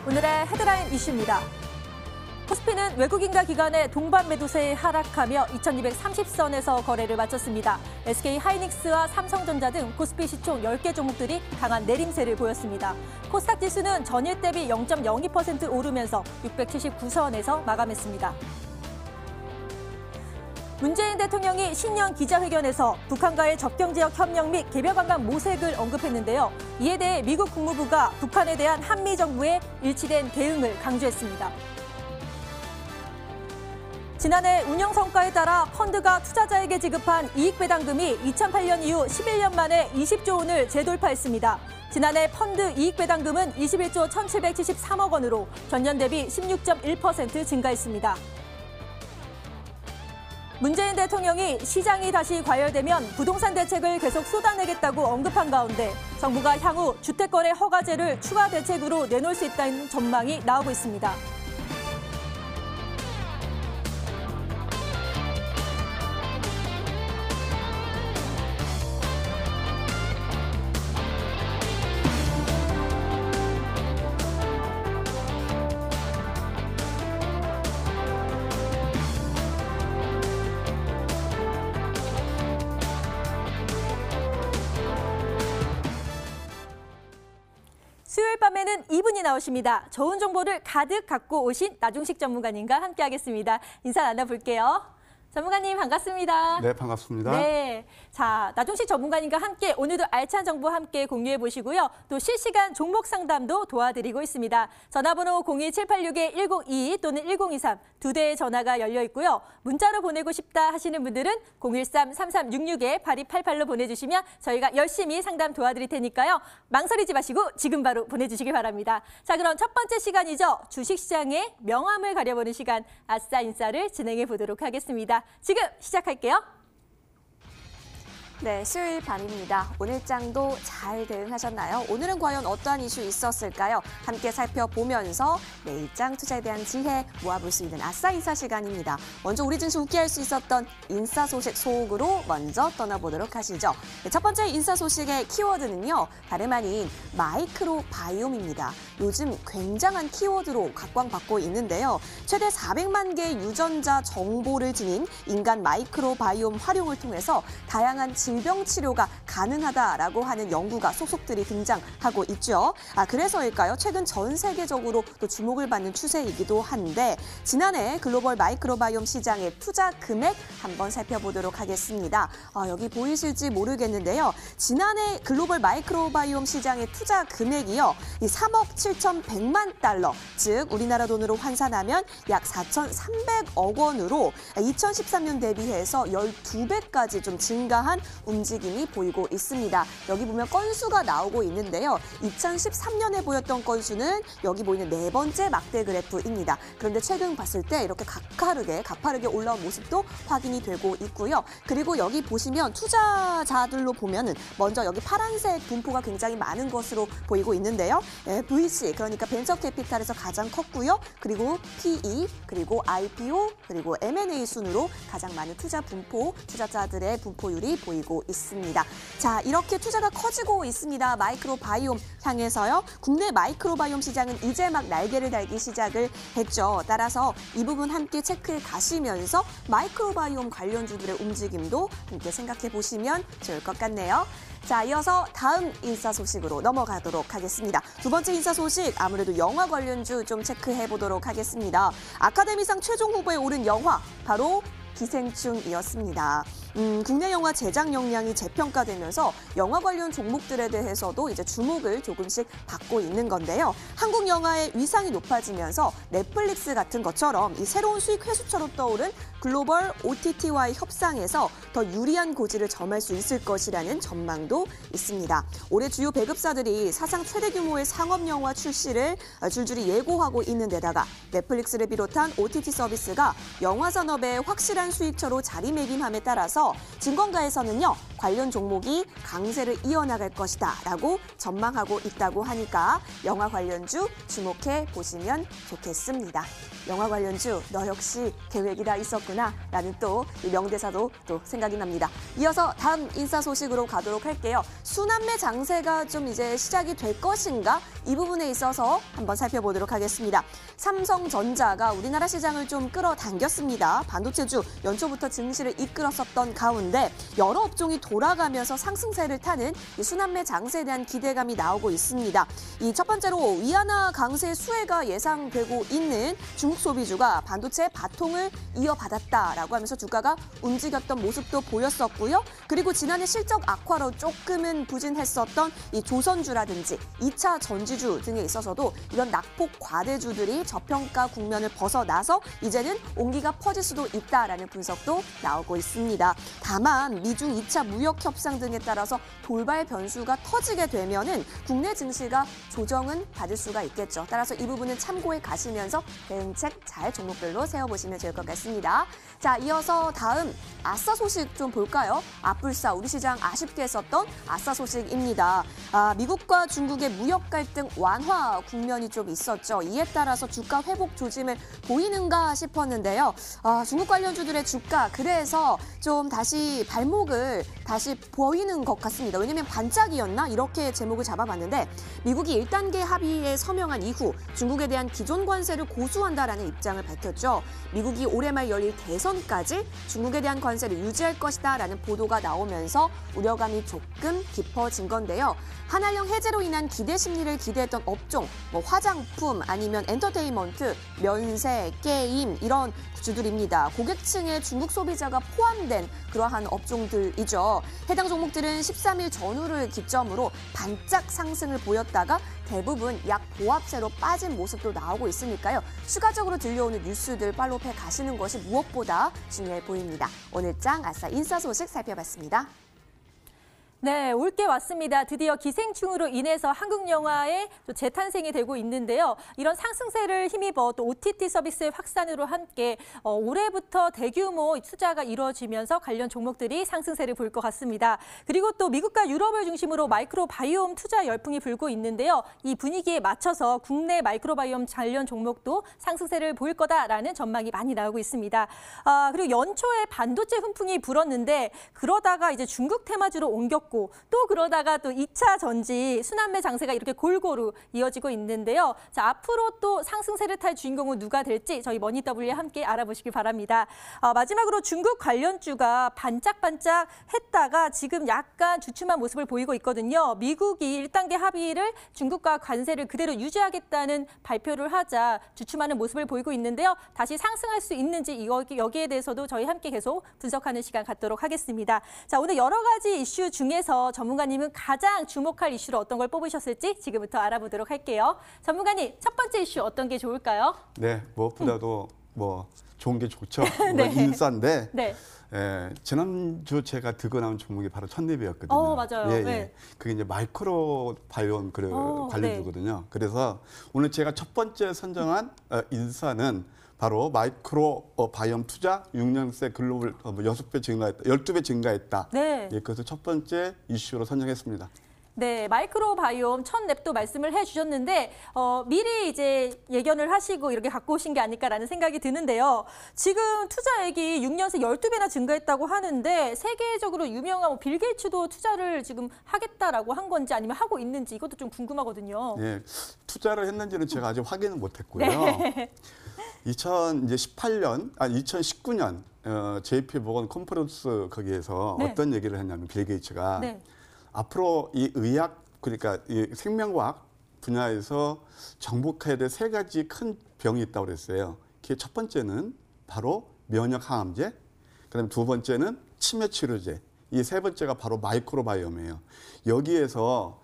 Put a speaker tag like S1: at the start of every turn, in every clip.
S1: 오늘의 헤드라인 이슈입니다. 코스피는 외국인과 기관의 동반 매도세에 하락하며 2230선에서 거래를 마쳤습니다. SK하이닉스와 삼성전자 등 코스피 시총 10개 종목들이 강한 내림세를 보였습니다. 코스닥 지수는 전일 대비 0.02% 오르면서 679선에서 마감했습니다. 문재인 대통령이 신년 기자회견에서 북한과의 접경지역 협력 및 개별 관광 모색을 언급했는데요. 이에 대해 미국 국무부가 북한에 대한 한미 정부의 일치된 대응을 강조했습니다. 지난해 운영 성과에 따라 펀드가 투자자에게 지급한 이익 배당금이 2008년 이후 11년 만에 20조 원을 재돌파했습니다. 지난해 펀드 이익 배당금은 21조 1,773억 원으로 전년 대비 16.1% 증가했습니다. 문재인 대통령이 시장이 다시 과열되면 부동산 대책을 계속 쏟아내겠다고 언급한 가운데 정부가 향후 주택거래 허가제를 추가 대책으로 내놓을 수 있다는 전망이 나오고 있습니다. 수요일 밤에는 이분이 나오십니다. 좋은 정보를 가득 갖고 오신 나중식 전문가님과 함께하겠습니다. 인사 나눠볼게요. 전문가님 반갑습니다.
S2: 네, 반갑습니다.
S1: 네, 자 나중식 전문가님과 함께 오늘도 알찬 정보 함께 공유해 보시고요. 또 실시간 종목 상담도 도와드리고 있습니다. 전화번호 01786-1022 또는 1023 두 대의 전화가 열려 있고요. 문자로 보내고 싶다 하시는 분들은 013-3366-8288로 보내주시면 저희가 열심히 상담 도와드릴 테니까요. 망설이지 마시고 지금 바로 보내주시기 바랍니다. 자, 그럼 첫 번째 시간이죠. 주식시장의 명암을 가려보는 시간 아싸인싸를 진행해 보도록 하겠습니다. 지금 시작할게요.
S3: 네, 수요일 밤입니다. 오늘 장도 잘 대응하셨나요? 오늘은 과연 어떠한 이슈 있었을까요? 함께 살펴보면서 내일장 투자에 대한 지혜 모아볼 수 있는 아싸 인싸 시간입니다. 먼저 우리 증시 웃게 할 수 있었던 인싸 소식 소옥으로 먼저 떠나보도록 하시죠. 네, 첫 번째 인싸 소식의 키워드는요. 다름 아닌 마이크로 바이옴입니다. 요즘 굉장한 키워드로 각광받고 있는데요. 최대 400만 개의 유전자 정보를 지닌 인간 마이크로 바이옴 활용을 통해서 다양한 질병 치료가 가능하다라고 하는 연구가 속속들이 등장하고 있죠. 그래서일까요? 최근 전 세계적으로 또 주목을 받는 추세이기도 한데 지난해 글로벌 마이크로바이옴 시장의 투자 금액 한번 살펴보도록 하겠습니다. 여기 보이실지 모르겠는데요. 지난해 글로벌 마이크로바이옴 시장의 투자 금액이요. 3억 7,100만 달러, 즉 우리나라 돈으로 환산하면 약 4,300억 원으로 2013년 대비해서 12배까지 좀 증가한 움직임이 보이고 있습니다. 여기 보면 건수가 나오고 있는데요. 2013년에 보였던 건수는 여기 보이는 네 번째 막대 그래프입니다. 그런데 최근 봤을 때 이렇게 가파르게 올라온 모습도 확인이 되고 있고요. 그리고 여기 보시면 투자자들로 보면은 먼저 여기 파란색 분포가 굉장히 많은 것으로 보이고 있는데요. VC, 그러니까 벤처 캐피탈에서 가장 컸고요. 그리고 PE, 그리고 IPO, 그리고 M&A 순으로 가장 많은 투자자들의 분포율이 보이고 있습니다. 자, 이렇게 투자가 커지고 있습니다. 마이크로바이옴 향해서요. 국내 마이크로바이옴 시장은 이제 막 날개를 달기 시작을 했죠. 따라서 이 부분 함께 체크해 가시면서 마이크로바이옴 관련주들의 움직임도 함께 생각해 보시면 좋을 것 같네요. 자, 이어서 다음 인싸 소식으로 넘어가도록 하겠습니다. 두 번째 인싸 소식, 아무래도 영화 관련주 좀 체크해 보도록 하겠습니다. 아카데미상 최종 후보에 오른 영화, 바로 기생충이었습니다. 국내 영화 제작 역량이 재평가되면서 영화 관련 종목들에 대해서도 이제 주목을 조금씩 받고 있는 건데요. 한국 영화의 위상이 높아지면서 넷플릭스 같은 것처럼 이 새로운 수익 회수처로 떠오른 글로벌 OTT와의 협상에서 더 유리한 고지를 점할 수 있을 것이라는 전망도 있습니다. 올해 주요 배급사들이 사상 최대 규모의 상업 영화 출시를 줄줄이 예고하고 있는 데다가 넷플릭스를 비롯한 OTT 서비스가 영화 산업의 확실한 수익처로 자리매김함에 따라서 증권가에서는요. 관련 종목이 강세를 이어나갈 것이다라고 전망하고 있다고 하니까 영화 관련주 주목해 보시면 좋겠습니다. 영화 관련주 너 역시 계획이 다 있었구나 라는 또 이 명대사도 또 생각이 납니다. 이어서 다음 인사 소식으로 가도록 할게요. 수남매 장세가 좀 이제 시작이 될 것인가? 이 부분에 있어서 한번 살펴보도록 하겠습니다. 삼성전자가 우리나라 시장을 좀 끌어당겼습니다. 반도체주 연초부터 증시를 이끌었었던 가운데 여러 업종이 돌아가면서 상승세를 타는 이 수남매 장세에 대한 기대감이 나오고 있습니다. 이 첫 번째로 위안화 강세 수혜가 예상되고 있는 중국 소비주가 반도체 바통을 이어받았다라고 하면서 주가가 움직였던 모습도 보였었고요. 그리고 지난해 실적 악화로 조금은 부진했었던 이 조선주라든지 2차 전지주 등에 있어서도 이런 낙폭 과대주들이 저평가 국면을 벗어나서 이제는 온기가 퍼질 수도 있다라는 분석도 나오고 있습니다. 다만 미중 2차 무역 협상 등에 따라서 돌발 변수가 터지게 되면은 국내 증시가 조정은 받을 수가 있겠죠. 따라서 이 부분은 참고해 가시면서 대응책 잘 종목별로 세워보시면 좋을 것 같습니다. 자, 이어서 다음 아싸 소식 좀 볼까요? 아뿔싸 우리 시장 아쉽게 했었던 아싸 소식입니다. 미국과 중국의 무역 갈등 완화 국면이 좀 있었죠. 이에 따라서 주가 회복 조짐을 보이는가 싶었는데요. 중국 관련주들의 주가 그래서 좀 다시 발목을 다시 보이는 것 같습니다. 왜냐하면 반짝이었나? 이렇게 제목을 잡아봤는데 미국이 1단계 합의에 서명한 이후 중국에 대한 기존 관세를 고수한다라는 입장을 밝혔죠. 미국이 올해 말 열릴 대선까지 중국에 대한 관세를 유지할 것이다라는 보도가 나오면서 우려감이 조금 깊어진 건데요. 한한령 해제로 인한 기대 심리를 기대했던 업종, 화장품 아니면 엔터테인먼트, 면세, 게임 이런 주들입니다. 고객층의 중국 소비자가 포함된 그러한 업종들이죠. 해당 종목들은 13일 전후를 기점으로 반짝 상승을 보였다가 대부분 약 보합세로 빠진 모습도 나오고 있으니까요. 추가적으로 들려오는 뉴스들 팔로우해 가시는 것이 무엇보다 중요해 보입니다. 오늘 장 아싸 인싸 소식 살펴봤습니다.
S1: 네, 올게 왔습니다. 드디어 기생충으로 인해서 한국 영화의 재탄생이 되고 있는데요. 이런 상승세를 힘입어 또 OTT 서비스의 확산으로 함께 올해부터 대규모 투자가 이루어지면서 관련 종목들이 상승세를 볼 것 같습니다. 그리고 또 미국과 유럽을 중심으로 마이크로바이옴 투자 열풍이 불고 있는데요. 이 분위기에 맞춰서 국내 마이크로바이옴 관련 종목도 상승세를 보일 거다라는 전망이 많이 나오고 있습니다. 그리고 연초에 반도체 훈풍이 불었는데 그러다가 이제 중국 테마주로 옮겼고 또 그러다가 또 2차 전지 수남매 장세가 이렇게 골고루 이어지고 있는데요. 자, 앞으로 또 상승세를 탈 주인공은 누가 될지 저희 머니더블유에 함께 알아보시기 바랍니다. 마지막으로 중국 관련주가 반짝반짝 했다가 지금 약간 주춤한 모습을 보이고 있거든요. 미국이 1단계 합의를 중국과 관세를 그대로 유지하겠다는 발표를 하자 주춤하는 모습을 보이고 있는데요. 다시 상승할 수 있는지 여기에 대해서도 저희 함께 계속 분석하는 시간 갖도록 하겠습니다. 자, 오늘 여러 가지 이슈 중에서 전문가님은 가장 주목할 이슈로 어떤 걸 뽑으셨을지 지금부터 알아보도록 할게요. 전문가님, 첫 번째 이슈 어떤 게 좋을까요?
S2: 네, 무엇보다도 좋은 게 좋죠.
S1: 네.
S2: 인싸인데
S1: 네.
S2: 지난주 제가 들고 나온 종목이 바로 첫랩이었거든요.
S1: 맞아요.
S2: 예, 예.
S1: 네.
S2: 그게 이제 마이크로 바이옴 관련주거든요. 네. 그래서 오늘 제가 첫 번째 선정한 인싸는 바로 마이크로 바이옴 투자 6년새 글로벌 6배 증가했다, 12배 증가했다.
S1: 네.
S2: 예, 그것을 첫 번째 이슈로 선정했습니다.
S1: 네, 마이크로바이옴 첫 랩도 말씀을 해주셨는데 미리 이제 예견을 하시고 이렇게 갖고 오신 게 아닐까라는 생각이 드는데요. 지금 투자액이 6년새 12배나 증가했다고 하는데 세계적으로 유명한 빌 게이츠도 투자를 지금 하겠다라고 한 건지 아니면 하고 있는지 이것도 좀 궁금하거든요.
S2: 예, 투자를 했는지는 제가 아직 확인은 못했고요.
S1: 네.
S2: 2019년 JP 모건 컨퍼런스 거기에서
S1: 네.
S2: 어떤 얘기를 했냐면 빌 게이츠가
S1: 네.
S2: 앞으로 이 의학 그러니까 이 생명과학 분야에서 정복해야 될 세 가지 큰 병이 있다고 그랬어요. 그게 첫 번째는 바로 면역 항암제, 그다음에 두 번째는 치매 치료제, 이 세 번째가 바로 마이크로바이옴이에요. 여기에서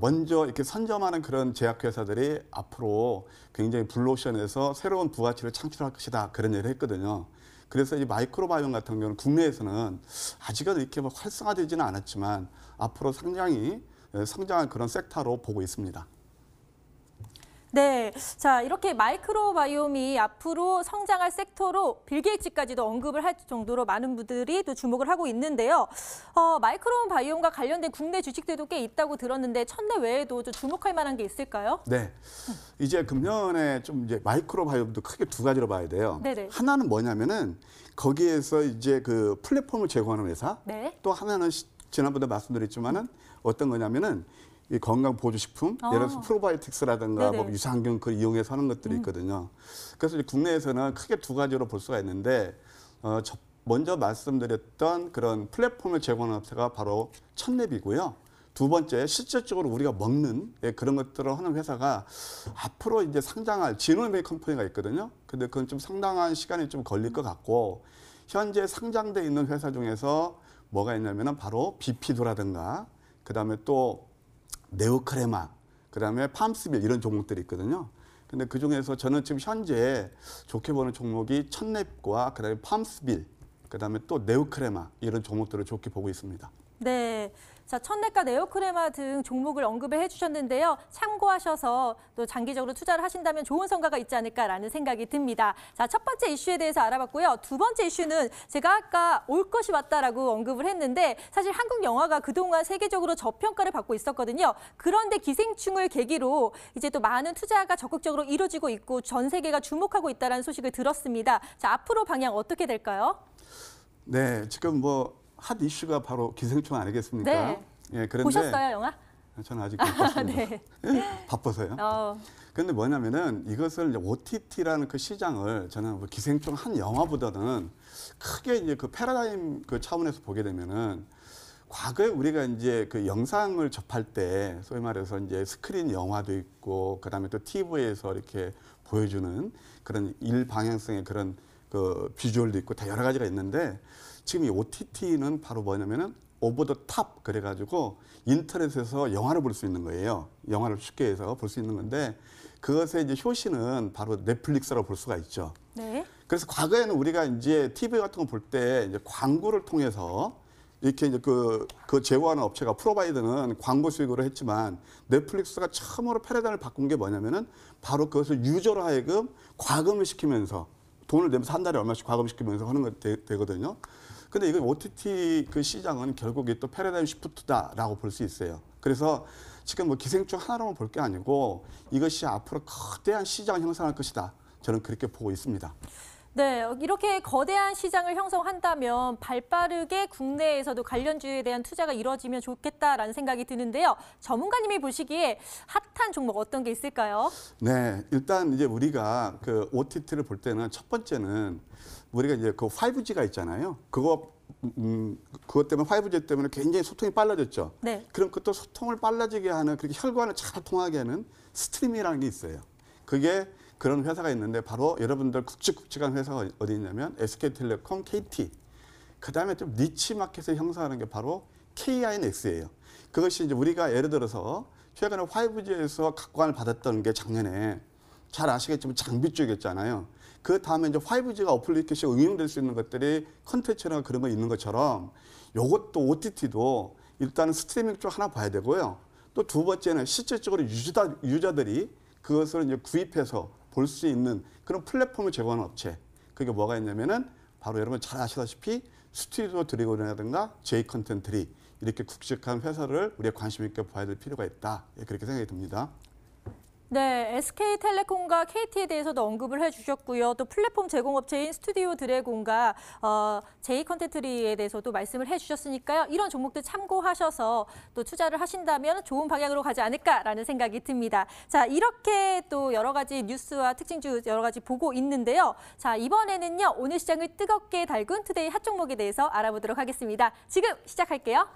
S2: 먼저 이렇게 선점하는 그런 제약회사들이 앞으로 굉장히 블루오션에서 새로운 부가치를 창출할 것이다 그런 얘기를 했거든요. 그래서 이 마이크로바이옴 같은 경우는 국내에서는 아직은 이렇게 활성화되지는 않았지만 앞으로 성장한 그런 섹터로 보고 있습니다.
S1: 네, 자 이렇게 마이크로바이옴이 앞으로 성장할 섹터로 빌 게이츠까지도 언급을 할 정도로 많은 분들이 또 주목을 하고 있는데요. 마이크로바이옴과 관련된 국내 주식들도 꽤 있다고 들었는데 첫내 외에도 좀 주목할 만한 게 있을까요?
S2: 네, 이제 금년에 좀 이제 마이크로바이옴도 크게 두 가지로 봐야 돼요.
S1: 네네.
S2: 하나는 뭐냐면은 거기에서 이제 그 플랫폼을 제공하는 회사.
S1: 네.
S2: 또 하나는 지난번에 말씀드렸지만은 어떤 거냐면은 이 건강 보조식품, 예를 들어서 프로바이오틱스라든가 뭐
S1: 네네.
S2: 유산균 그 이용해서 하는 것들이 있거든요. 그래서 이제 국내에서는 크게 두 가지로 볼 수가 있는데 먼저 말씀드렸던 그런 플랫폼을 제공하는 업체가 바로 첫랩이고요. 두 번째, 실질적으로 우리가 먹는 그런 것들을 하는 회사가 앞으로 이제 상장할 지노믹 컴퍼니가 있거든요. 근데 그건 좀 상당한 시간이 좀 걸릴 것 같고, 현재 상장돼 있는 회사 중에서 뭐가 있냐면은 바로 비피도라든가, 그 다음에 또 네오크레마, 그 다음에 팜스빌 이런 종목들이 있거든요. 근데 그 중에서 저는 지금 현재 좋게 보는 종목이 첫랩과 그 다음에 팜스빌, 그 다음에 또 네오크레마 이런 종목들을 좋게 보고 있습니다.
S1: 네. 자, 첫넷과 네오크레마 등 종목을 언급을 해주셨는데요. 참고하셔서 또 장기적으로 투자를 하신다면 좋은 성과가 있지 않을까라는 생각이 듭니다. 자, 첫 번째 이슈에 대해서 알아봤고요. 두 번째 이슈는 제가 아까 올 것이 왔다라고 언급을 했는데 사실 한국 영화가 그동안 세계적으로 저평가를 받고 있었거든요. 그런데 기생충을 계기로 이제 또 많은 투자가 적극적으로 이루어지고 있고 전 세계가 주목하고 있다는 소식을 들었습니다. 자, 앞으로 방향 어떻게 될까요?
S2: 네, 지금 뭐 핫 이슈가 바로 기생충 아니겠습니까?
S1: 네.
S2: 예, 그런데
S1: 보셨어요, 영화?
S2: 저는 아직 못 봤습니다.
S1: 네.
S2: 바빠서요.
S1: 어.
S2: 그런데 뭐냐면은 이것을 이제 OTT라는 그 시장을 저는 뭐 기생충 한 영화보다는 크게 이제 그 패러다임 그 차원에서 보게 되면은 과거에 우리가 이제 그 영상을 접할 때 소위 말해서 이제 스크린 영화도 있고 그다음에 또 TV에서 이렇게 보여주는 그런 일방향성의 그런 그 비주얼도 있고 다 여러 가지가 있는데 지금 이 OTT는 바로 뭐냐면은 오버 더 탑 그래가지고 인터넷에서 영화를 볼 수 있는 거예요. 영화를 쉽게 해서 볼 수 있는 건데 그것의 이제 효시는 바로 넷플릭스라고 볼 수가 있죠.
S1: 네.
S2: 그래서 과거에는 우리가 이제 TV 같은 거 볼 때 이제 광고를 통해서 이렇게 이제 그 제공하는 업체가 프로바이더는 광고 수익으로 했지만 넷플릭스가 처음으로 패러다임을 바꾼 게 뭐냐면은 바로 그것을 유저로 하여금 과금을 시키면서 돈을 내면서 한 달에 얼마씩 과금시키면서 하는 거 되거든요. 근데 이거 OTT 그 시장은 결국에 또 패러다임 시프트다라고 볼 수 있어요. 그래서 지금 뭐 기생충 하나로만 볼 게 아니고 이것이 앞으로 거대한 시장을 형성할 것이다. 저는 그렇게 보고 있습니다.
S1: 네, 이렇게 거대한 시장을 형성한다면 발빠르게 국내에서도 관련주에 대한 투자가 이루어지면 좋겠다라는 생각이 드는데요. 전문가님이 보시기에 핫한 종목 어떤 게 있을까요?
S2: 네, 일단 이제 우리가 그 OTT를 볼 때는 첫 번째는 우리가 이제 그 5G가 있잖아요. 그것 때문에 5G 때문에 굉장히 소통이 빨라졌죠.
S1: 네.
S2: 그럼 그것도 소통을 빨라지게 하는 그렇게 혈관을 잘 통하게 하는 스트리밍이라는 게 있어요. 그게 그런 회사가 있는데 바로 여러분들 굵직굵직한 회사가 어디 있냐면 SK텔레콤, KT. 그다음에 좀 니치 마켓을 형성하는 게 바로 KINX예요. 그것이 이제 우리가 예를 들어서 최근에 5G에서 각광을 받았던 게 작년에 잘 아시겠지만 장비 쪽이었잖아요. 그 다음에 이제 5G가 어플리케이션 응용될 수 있는 것들이 컨텐츠나 그런 거 있는 것처럼 요것도 OTT도 일단은 스트리밍 쪽 하나 봐야 되고요. 또 두 번째는 실질적으로 유저들이 그것을 이제 구입해서 볼 수 있는 그런 플랫폼을 제공하는 업체. 그게 뭐가 있냐면은 바로 여러분 잘 아시다시피 스튜디오 드래곤이라든가 J 컨텐트리 이렇게 굵직한 회사를 우리가 관심 있게 봐야 될 필요가 있다. 그렇게 생각이 듭니다.
S1: 네, SK텔레콤과 KT에 대해서도 언급을 해주셨고요. 또 플랫폼 제공업체인 스튜디오 드래곤과 J 컨텐트리에 대해서도 말씀을 해주셨으니까요. 이런 종목들 참고하셔서 또 투자를 하신다면 좋은 방향으로 가지 않을까라는 생각이 듭니다. 자, 이렇게 또 여러 가지 뉴스와 특징주 여러 가지 보고 있는데요. 자, 이번에는요. 오늘 시장을 뜨겁게 달군 투데이 핫 종목에 대해서 알아보도록 하겠습니다. 지금 시작할게요.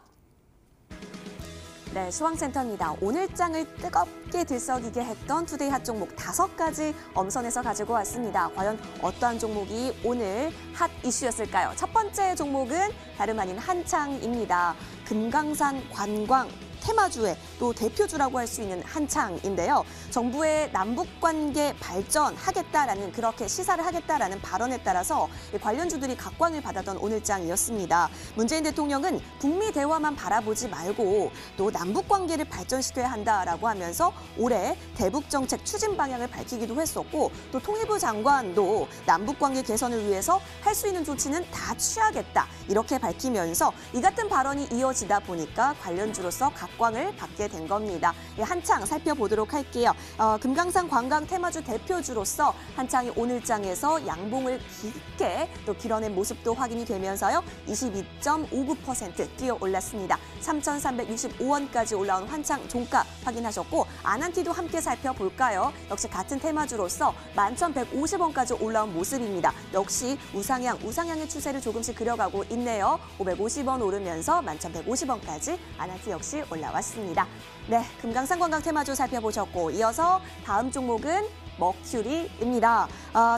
S3: 네, 수왕센터입니다. 오늘 장을 뜨겁게 들썩이게 했던 투데이 핫 종목 5가지 엄선해서 가지고 왔습니다. 과연 어떠한 종목이 오늘 핫 이슈였을까요? 첫 번째 종목은 다름 아닌 한창입니다. 금강산 관광 테마주의 또 대표주라고 할 수 있는 한창인데요. 정부의 남북관계 발전하겠다라는 그렇게 시사를 하겠다라는 발언에 따라서 관련주들이 각광을 받았던 오늘장이었습니다. 문재인 대통령은 북미 대화만 바라보지 말고 또 남북관계를 발전시켜야 한다라고 하면서 올해 대북정책 추진 방향을 밝히기도 했었고 또 통일부 장관도 남북관계 개선을 위해서 할 수 있는 조치는 다 취하겠다 이렇게 밝히면서 이 같은 발언이 이어지다 보니까 관련주로서 각광을 받게 된 겁니다. 한창 살펴보도록 할게요. 금강산 관광 테마주 대표주로서 한창이 오늘장에서 양봉을 깊게 또 길어낸 모습도 확인이 되면서요. 22.59% 뛰어 올랐습니다. 3,365원까지 올라온 환창 종가 확인하셨고 아난티도 함께 살펴볼까요? 역시 같은 테마주로서 11,150원까지 올라온 모습입니다. 역시 우상향의 추세를 조금씩 그려가고 있네요. 550원 오르면서 11,150원까지 아난티 역시 올라왔습니다. 네, 금강산 관광 테마주 살펴보셨고 이어서 다음 종목은 머큐리입니다.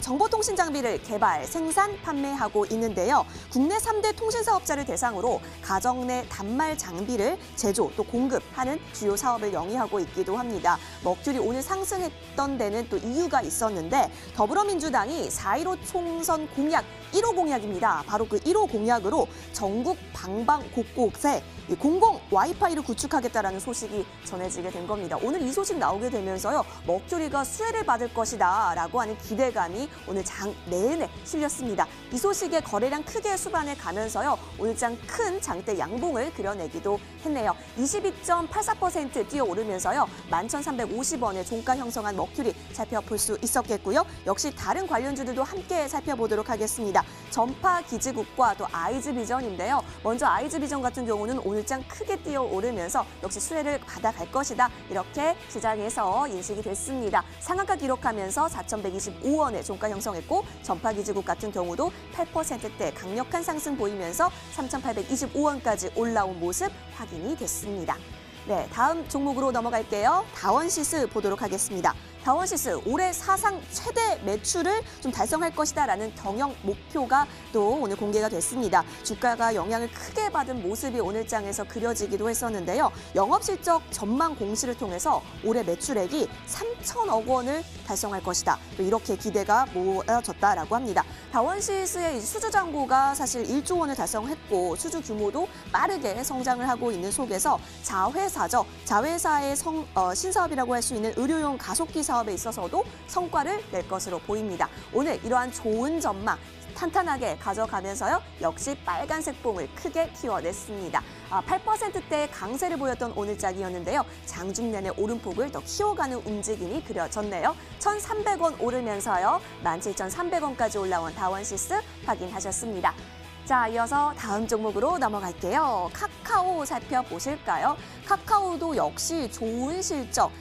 S3: 정보통신 장비를 개발, 생산, 판매하고 있는데요. 국내 3대 통신사업자를 대상으로 가정 내 단말 장비를 제조 또 공급하는 주요 사업을 영위하고 있기도 합니다. 머큐리 오늘 상승했던 데는 또 이유가 있었는데 더불어민주당이 4.15 총선 공약 1호 공약입니다. 바로 그 1호 공약으로 전국 방방 곳곳에 공공 와이파이를 구축하겠다라는 소식이 전해지게 된 겁니다. 오늘 이 소식 나오게 되면서요. 머큐리가 수혜를 받을 것이다 라고 하는 기대감이 오늘 장 내내 실렸습니다. 이 소식에 거래량 크게 수반에 가면서요. 오늘 장 큰 장대 양봉을 그려내기도 했네요. 22.84% 뛰어오르면서요. 11,350원의 종가 형성한 머큐리 살펴볼 수 있었겠고요. 역시 다른 관련주들도 함께 살펴보도록 하겠습니다. 전파기지국과 또 아이즈비전인데요. 먼저 아이즈비전 같은 경우는 오늘장 크게 뛰어오르면서 역시 수혜를 받아갈 것이다. 이렇게 시장에서 인식이 됐습니다. 상한가 기록하면서 4,125원의 종가 형성했고 전파기지국 같은 경우도 8%대 강력한 상승 보이면서 3,825원까지 올라온 모습 확인이 됐습니다. 네, 다음 종목으로 넘어갈게요. 다원시스 보도록 하겠습니다. 다원시스 올해 사상 최대 매출을 좀 달성할 것이다라는 경영 목표가 또 오늘 공개가 됐습니다. 주가가 영향을 크게 받은 모습이 오늘장에서 그려지기도 했었는데요. 영업실적 전망 공시를 통해서 올해 매출액이 3천억 원을 달성할 것이다. 또 이렇게 기대가 모아졌다라고 합니다. 다원시스의 수주 잔고가 사실 1조 원을 달성했고 수주 규모도 빠르게 성장을 하고 있는 속에서 자회사죠. 자회사의 신사업이라고 할 수 있는 의료용 가속기 사업에 있어서도 성과를 낼 것으로 보입니다. 오늘 이러한 좋은 전망 탄탄하게 가져가면서요. 역시 빨간색 봉을 크게 키워냈습니다. 8%대의 강세를 보였던 오늘장이었는데요. 장중 내내 오름폭을 더 키워가는 움직임이 그려졌네요. 1,300원 오르면서요. 17,300원까지 올라온 다원시스 확인하셨습니다. 자, 이어서 다음 종목으로 넘어갈게요. 카카오 살펴보실까요? 카카오도 역시 좋은 실적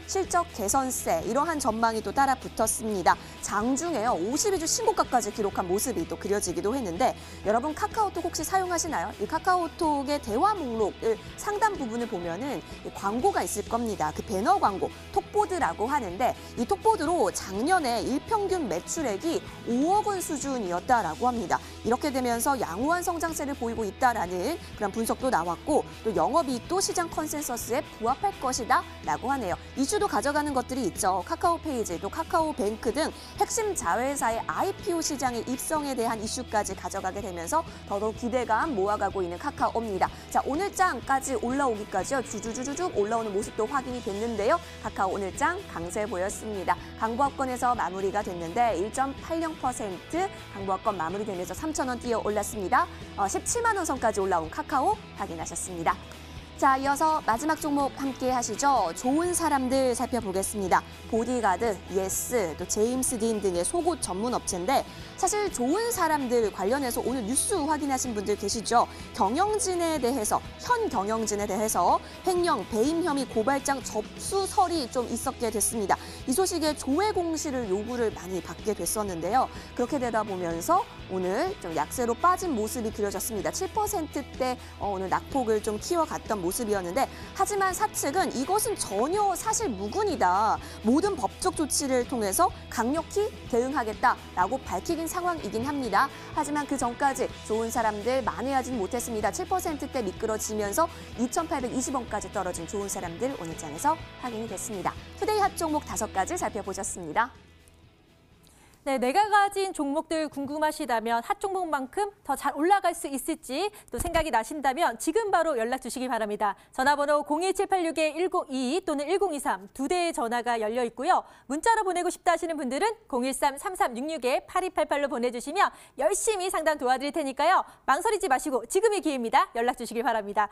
S3: 개선세 이러한 전망이 또 따라 붙었습니다. 장중에요. 52주 신고가까지 기록한 모습이 또 그려지기도 했는데 여러분 카카오톡 혹시 사용하시나요? 이 카카오톡의 대화 목록을 상단 부분을 보면은 광고가 있을 겁니다. 그 배너 광고, 톡보드라고 하는데 이 톡보드로 작년에 일평균 매출액이 5억 원 수준이었다라고 합니다. 이렇게 되면서 양호한 성장세를 보이고 있다라는 그런 분석도 나왔고 또 영업이익도 시장 컨센서스에 부합할 것이다 라고 하네요. 이슈도 가져가는 것들이 있죠. 카카오페이지 또 카카오뱅크 등 핵심 자회사의 IPO 시장의 입성에 대한 이슈까지 가져가게 되면서 더더욱 기대감 모아가고 있는 카카오입니다. 자, 오늘장까지 올라오기까지요. 주주주주쭉 올라오는 모습도 확인이 됐는데요. 카카오 오늘장 강세 보였습니다. 강보합권에서 마무리가 됐는데 1.80% 강보합권 마무리되면서 3,000원 뛰어 올랐습니다. 17만 원 선까지 올라온 카카오 확인하셨습니다. 자, 이어서 마지막 종목 함께 하시죠. 좋은 사람들 살펴보겠습니다. 보디가드, 예스, 또 제임스 딘 등의 속옷 전문 업체인데 사실 좋은 사람들 관련해서 오늘 뉴스 확인하신 분들 계시죠? 경영진에 대해서, 현 경영진에 대해서 횡령, 배임 혐의 고발장 접수설이 좀 있었게 됐습니다. 이 소식에 조회 공시를 요구를 많이 받게 됐었는데요. 그렇게 되다 보면서 오늘 좀 약세로 빠진 모습이 그려졌습니다. 7%대 오늘 낙폭을 좀 키워갔던 모습이었는데 하지만 사측은 이것은 전혀 사실 무근이다. 모든 법적 조치를 통해서 강력히 대응하겠다라고 밝히긴 상황이긴 합니다. 하지만 그 전까지 좋은 사람들 만회하진 못했습니다. 7%대 미끄러지면서 2,820원까지 떨어진 좋은 사람들 오늘 장에서 확인이 됐습니다. 투데이 핫 종목 5가지 살펴보셨습니다.
S1: 네, 내가 가진 종목들 궁금하시다면 핫 종목만큼 더 잘 올라갈 수 있을지 또 생각이 나신다면 지금 바로 연락 주시기 바랍니다. 전화번호 01786-1022 또는 1023 두 대의 전화가 열려 있고요. 문자로 보내고 싶다 하시는 분들은 013-3366-8288로 보내주시면 열심히 상담 도와드릴 테니까요. 망설이지 마시고 지금이 기회입니다. 연락 주시길 바랍니다.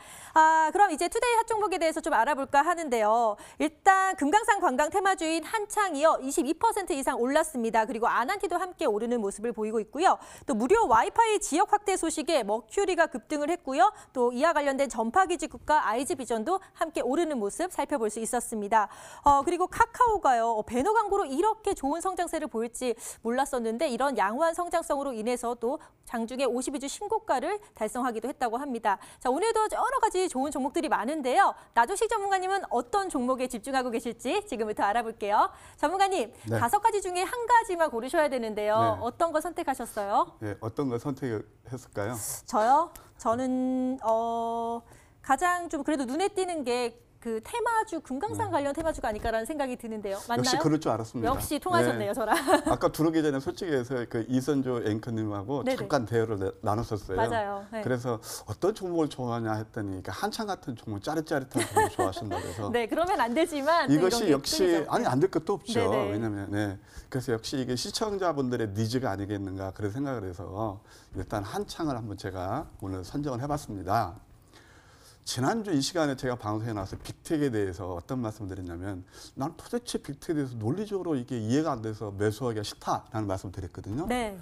S1: 그럼 이제 투데이 핫 종목에 대해서 좀 알아볼까 하는데요. 일단 금강산 관광 테마주인 한창이요. 22% 이상 올랐습니다. 그리고 아난티도 함께 오르는 모습을 보이고 있고요. 또 무료 와이파이 지역 확대 소식에 머큐리가 급등을 했고요. 또 이와 관련된 전파기지국과 아이즈비전도 함께 오르는 모습 살펴볼 수 있었습니다. 그리고 카카오가요. 배너 광고로 이렇게 좋은 성장세를 보일지 몰랐었는데 이런 양호한 성장성으로 인해서 또 장중에 52주 신고가를 달성하기도 했다고 합니다. 자, 오늘도 여러 가지 좋은 종목들이 많은데요. 나조식 전문가님은 어떤 종목에 집중하고 계실지 지금부터 알아볼게요. 전문가님,
S2: 네.
S1: 5가지 중에 한 가지만 고르셔야 되는데요.
S2: 네.
S1: 어떤 거 선택하셨어요?
S2: 네, 어떤 걸 선택했을까요?
S1: 저요? 저는 가장 좀 그래도 눈에 띄는 게 그 테마주, 금강산 관련 테마주가 아닐까라는 생각이 드는데요. 맞나요?
S2: 역시 그럴 줄 알았습니다.
S1: 역시 통하셨네요,
S2: 네.
S1: 저랑.
S2: 아까 들어오기 전에 솔직히 해서 그 이선조 앵커님하고
S1: 네네.
S2: 잠깐 대화를 나눴었어요.
S1: 맞아요. 네.
S2: 그래서 어떤 종목을 좋아하냐 했더니 그러니까 한창 같은 종목, 짜릿짜릿한 종목을 좋아하신다고 해서
S1: 네, 그러면 안 되지만 또 이런
S2: 이것이
S1: 게
S2: 역시
S1: 끈이죠.
S2: 아니 안 될 것도 없죠.
S1: 네네.
S2: 왜냐하면 그래서 역시 이게 시청자분들의 니즈가 아니겠는가 그런 생각을 해서 일단 한창을 한번 제가 오늘 선정을 해봤습니다. 지난주 이 시간에 제가 방송에 나와서 빅텍에 대해서 어떤 말씀을 드렸냐면 난 도대체 빅텍에 대해서 논리적으로 이게 이해가 안 돼서 매수하기가 싫다라는 말씀을 드렸거든요.
S1: 네.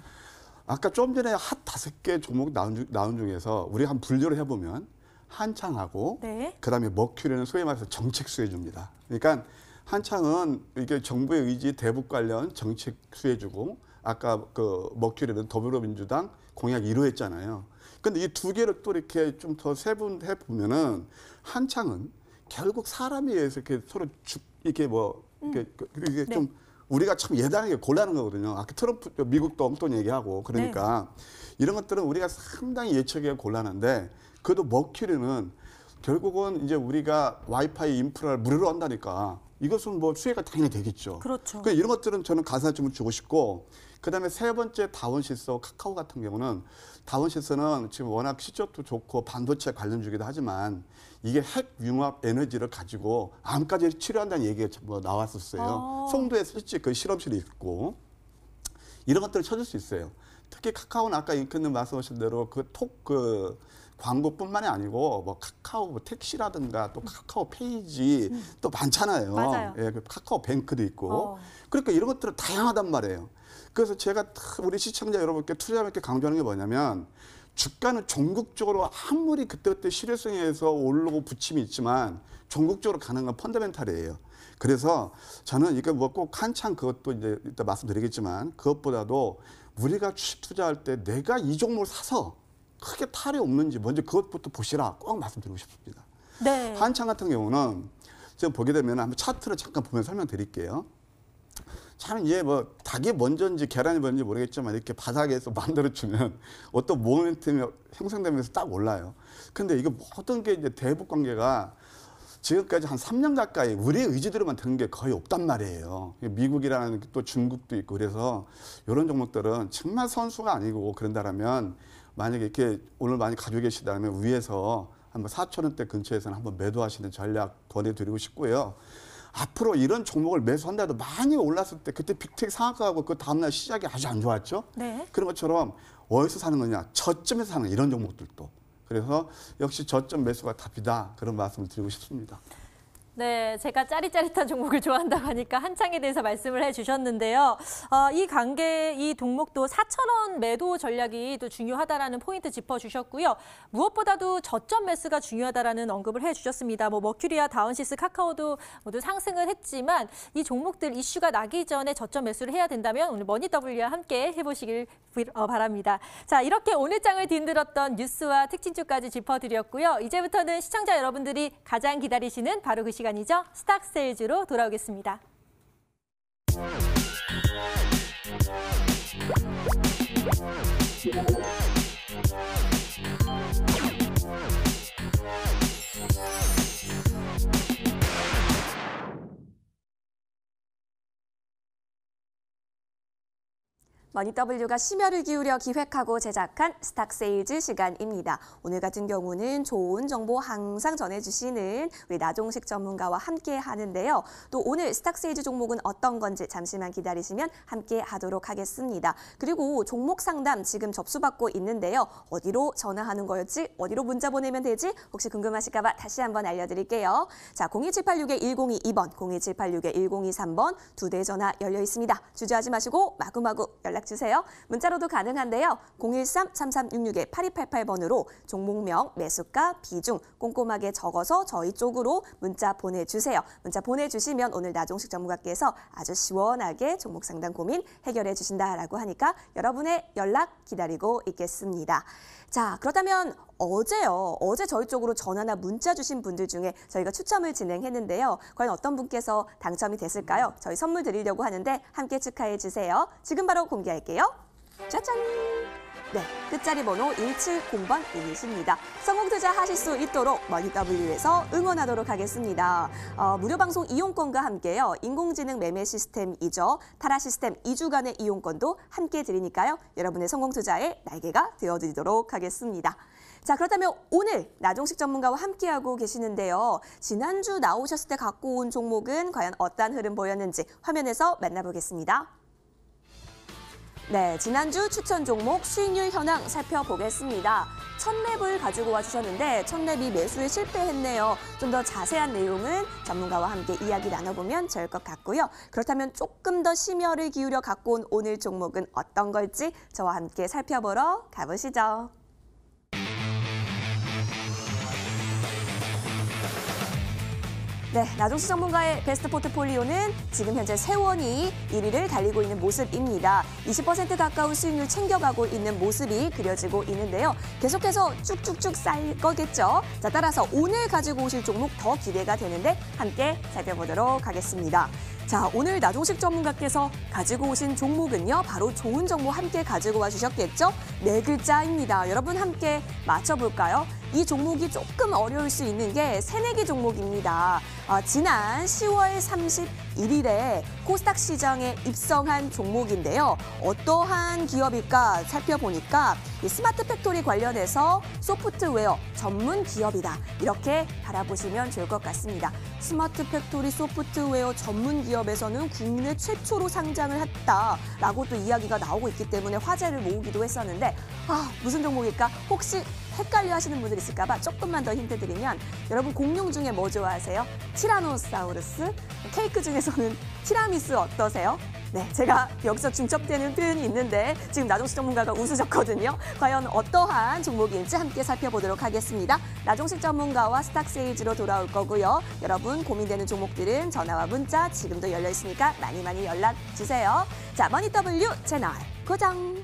S2: 아까 좀 전에 핫 5개 종목 나온 중에서 우리가 한번 분류를 해보면 한창하고
S1: 네.
S2: 그다음에 머큐리는 소위 말해서 정책 수혜주입니다. 그러니까 한창은 이게 정부의 의지 대북 관련 정책 수혜주고 아까 그 머큐리는 더불어민주당 공약 1호였잖아요. 근데 이 두 개를 또 이렇게 좀 더 세분해 보면은 한창은 결국 사람에 의해서 이렇게 서로 이렇게 뭐 이게
S1: 네.
S2: 좀 우리가 참 예단하게 곤란한 거거든요. 아까 트럼프 미국도 엉뚱 얘기하고 그러니까 이런 것들은 우리가 상당히 예측하기가 곤란한데 그래도 머큐리는 결국은 이제 우리가 와이파이 인프라를 무료로 한다니까 이것은 뭐 수혜가 당연히 되겠죠.
S1: 그렇죠.
S2: 그러니까 이런 것들은 저는 가산점을 주고 싶고 그다음에 세 번째 다원시스 카카오 같은 경우는 다원시스는 지금 워낙 시적도 좋고 반도체 관련주기도 하지만 이게 핵 융합 에너지를 가지고 암까지 치료한다는 얘기가 뭐 나왔었어요. 송도에 실제 그 실험실이 있고 이런 것들을 찾을 수 있어요. 특히 카카오는 아까 잉크님 말씀하신 대로 그 광고뿐만이 아니고 뭐 카카오 뭐 택시라든가 또 카카오 페이지 또 많잖아요.
S1: 맞아요.
S2: 예, 그 카카오 뱅크도 있고. 그러니까 이런 것들은 다양하단 말이에요. 그래서 제가 우리 시청자 여러분께 투자자분께 강조하는 게 뭐냐면 주가는 종국적으로 아무리 그때그때 실효성에 의해서 오르고 부침이 있지만 종국적으로 가는 건 펀더멘탈이에요. 그래서 저는 이게 뭐 꼭 한창 그것도 이제 이따 말씀드리겠지만 그것보다도 우리가 주식 투자할 때 내가 이 종목을 사서 크게 탈이 없는지 먼저 그것부터 보시라 꼭 말씀드리고 싶습니다.
S1: 네.
S2: 한창 같은 경우는 지금 보게 되면 한번 차트를 잠깐 보면 설명드릴게요. 참 이게 뭐 닭이 먼저인지 계란이 먼저인지 모르겠지만 이렇게 바닥에서 만들어주면 어떤 모멘텀이 형성되면서 딱 올라요. 근데 이거 모든 게 이제 대북 관계가 지금까지 한 3년 가까이 우리의 의지대로만 되는 게 거의 없단 말이에요. 미국이라는 또 중국도 있고 그래서 이런 종목들은 정말 선수가 아니고 그런다라면 만약에 이렇게 오늘 많이 가지고 계시다면 위에서 한번 4,000원대 근처에서는 한번 매도하시는 전략 권해드리고 싶고요. 앞으로 이런 종목을 매수한다 해도 많이 올랐을 때 그때 빅텍 상한가하고 그 다음날 시작이 아주 안 좋았죠.
S1: 네.
S2: 그런 것처럼 어디서 사는 거냐. 저점에서 사는 이런 종목들도. 그래서 역시 저점 매수가 답이다. 그런 말씀을 드리고 싶습니다.
S1: 네, 제가 짜릿짜릿한 종목을 좋아한다고 하니까 한창에 대해서 말씀을 해주셨는데요. 이 종목도 4,000원 매도 전략이 또 중요하다라는 포인트 짚어주셨고요. 무엇보다도 저점 매수가 중요하다라는 언급을 해주셨습니다. 머큐리와 다운시스, 카카오도 모두 상승을 했지만 이 종목들 이슈가 나기 전에 저점 매수를 해야 된다면 오늘 머니W와 함께 해보시길 바랍니다. 자, 이렇게 오늘 장을 뒤흔들었던 뉴스와 특징주까지 짚어드렸고요. 이제부터는 시청자 여러분들이 가장 기다리시는 바로 그 시간이죠. 스탁세일즈로 돌아오겠습니다.
S3: 머니W가 심혈을 기울여 기획하고 제작한 스탁세일즈 시간입니다. 오늘 같은 경우는 좋은 정보 항상 전해주시는 우리 나종식 전문가와 함께 하는데요. 또 오늘 스탁세일즈 종목은 어떤 건지 잠시만 기다리시면 함께 하도록 하겠습니다. 그리고 종목 상담 지금 접수받고 있는데요. 어디로 전화하는 거였지? 어디로 문자 보내면 되지? 혹시 궁금하실까 봐 다시 한번 알려드릴게요. 자, 02786-1022번, 02786-1023번 두 대 전화 열려 있습니다. 주저하지 마시고 마구마구 연락 주세요. 문자로도 가능한데요. 013-3366-8288번으로 종목명, 매수가, 비중 꼼꼼하게 적어서 저희 쪽으로 문자 보내주세요. 문자 보내주시면 오늘 나종식 전문가께서 아주 시원하게 종목 상담 고민 해결해 주신다라고 하니까 여러분의 연락 기다리고 있겠습니다. 자, 그렇다면 어제 저희 쪽으로 전화나 문자 주신 분들 중에 저희가 추첨을 진행했는데요. 과연 어떤 분께서 당첨이 됐을까요? 저희 선물 드리려고 하는데 함께 축하해 주세요. 지금 바로 공개할게요. 짜잔! 네, 끝자리 번호 170번 님이십니다. 성공 투자하실 수 있도록 머니W에서 응원하도록 하겠습니다. 무료 방송 이용권과 함께요. 인공지능 매매 시스템이죠. 타라 시스템 2주간의 이용권도 함께 드리니까요. 여러분의 성공 투자의 날개가 되어드리도록 하겠습니다. 자, 그렇다면 오늘 나종식 전문가와 함께하고 계시는데요. 지난주 나오셨을 때 갖고 온 종목은 과연 어떠한 흐름 보였는지 화면에서 만나보겠습니다. 네, 지난주 추천 종목 수익률 현황 살펴보겠습니다. 첫 랩을 가지고 와주셨는데 첫 랩이 매수에 실패했네요. 좀 더 자세한 내용은 전문가와 함께 이야기 나눠보면 좋을 것 같고요. 그렇다면 조금 더 심혈을 기울여 갖고 온 오늘 종목은 어떤 걸지 저와 함께 살펴보러 가보시죠. 네, 나종식 전문가의 베스트 포트폴리오는 지금 현재 세원이 1위를 달리고 있는 모습입니다. 20% 가까운 수익률 챙겨가고 있는 모습이 그려지고 있는데요. 계속해서 쭉쭉쭉 쌓일 거겠죠. 자, 따라서 오늘 가지고 오실 종목 더 기대가 되는데 함께 살펴보도록 하겠습니다. 자, 오늘 나종식 전문가께서 가지고 오신 종목은요. 바로 좋은 정보 함께 가지고 와주셨겠죠? 네 글자입니다. 여러분 함께 맞춰볼까요? 이 종목이 조금 어려울 수 있는 게 새내기 종목입니다. 지난 10월 31일에 코스닥 시장에 입성한 종목인데요. 어떠한 기업일까 살펴보니까 이 스마트 팩토리 관련해서 소프트웨어 전문 기업이다. 이렇게 바라보시면 좋을 것 같습니다. 스마트 팩토리 소프트웨어 전문 기업에서는 국내 최초로 상장을 했다라고 또 이야기가 나오고 있기 때문에 화제를 모으기도 했었는데 무슨 종목일까? 혹시 헷갈려 하시는 분들 있을까 봐 조금만 더 힌트 드리면 여러분 공룡 중에 뭐 좋아하세요? 티라노사우루스? 케이크 중에서는 티라미수 어떠세요? 네, 제가 여기서 중첩되는 표현이 있는데 지금 나종식 전문가가 웃으셨거든요. 과연 어떠한 종목인지 함께 살펴보도록 하겠습니다. 나종식 전문가와 스탁세일즈로 돌아올 거고요. 여러분 고민되는 종목들은 전화와 문자 지금도 열려 있으니까 많이 연락 주세요. 자, 머니W 채널 고정!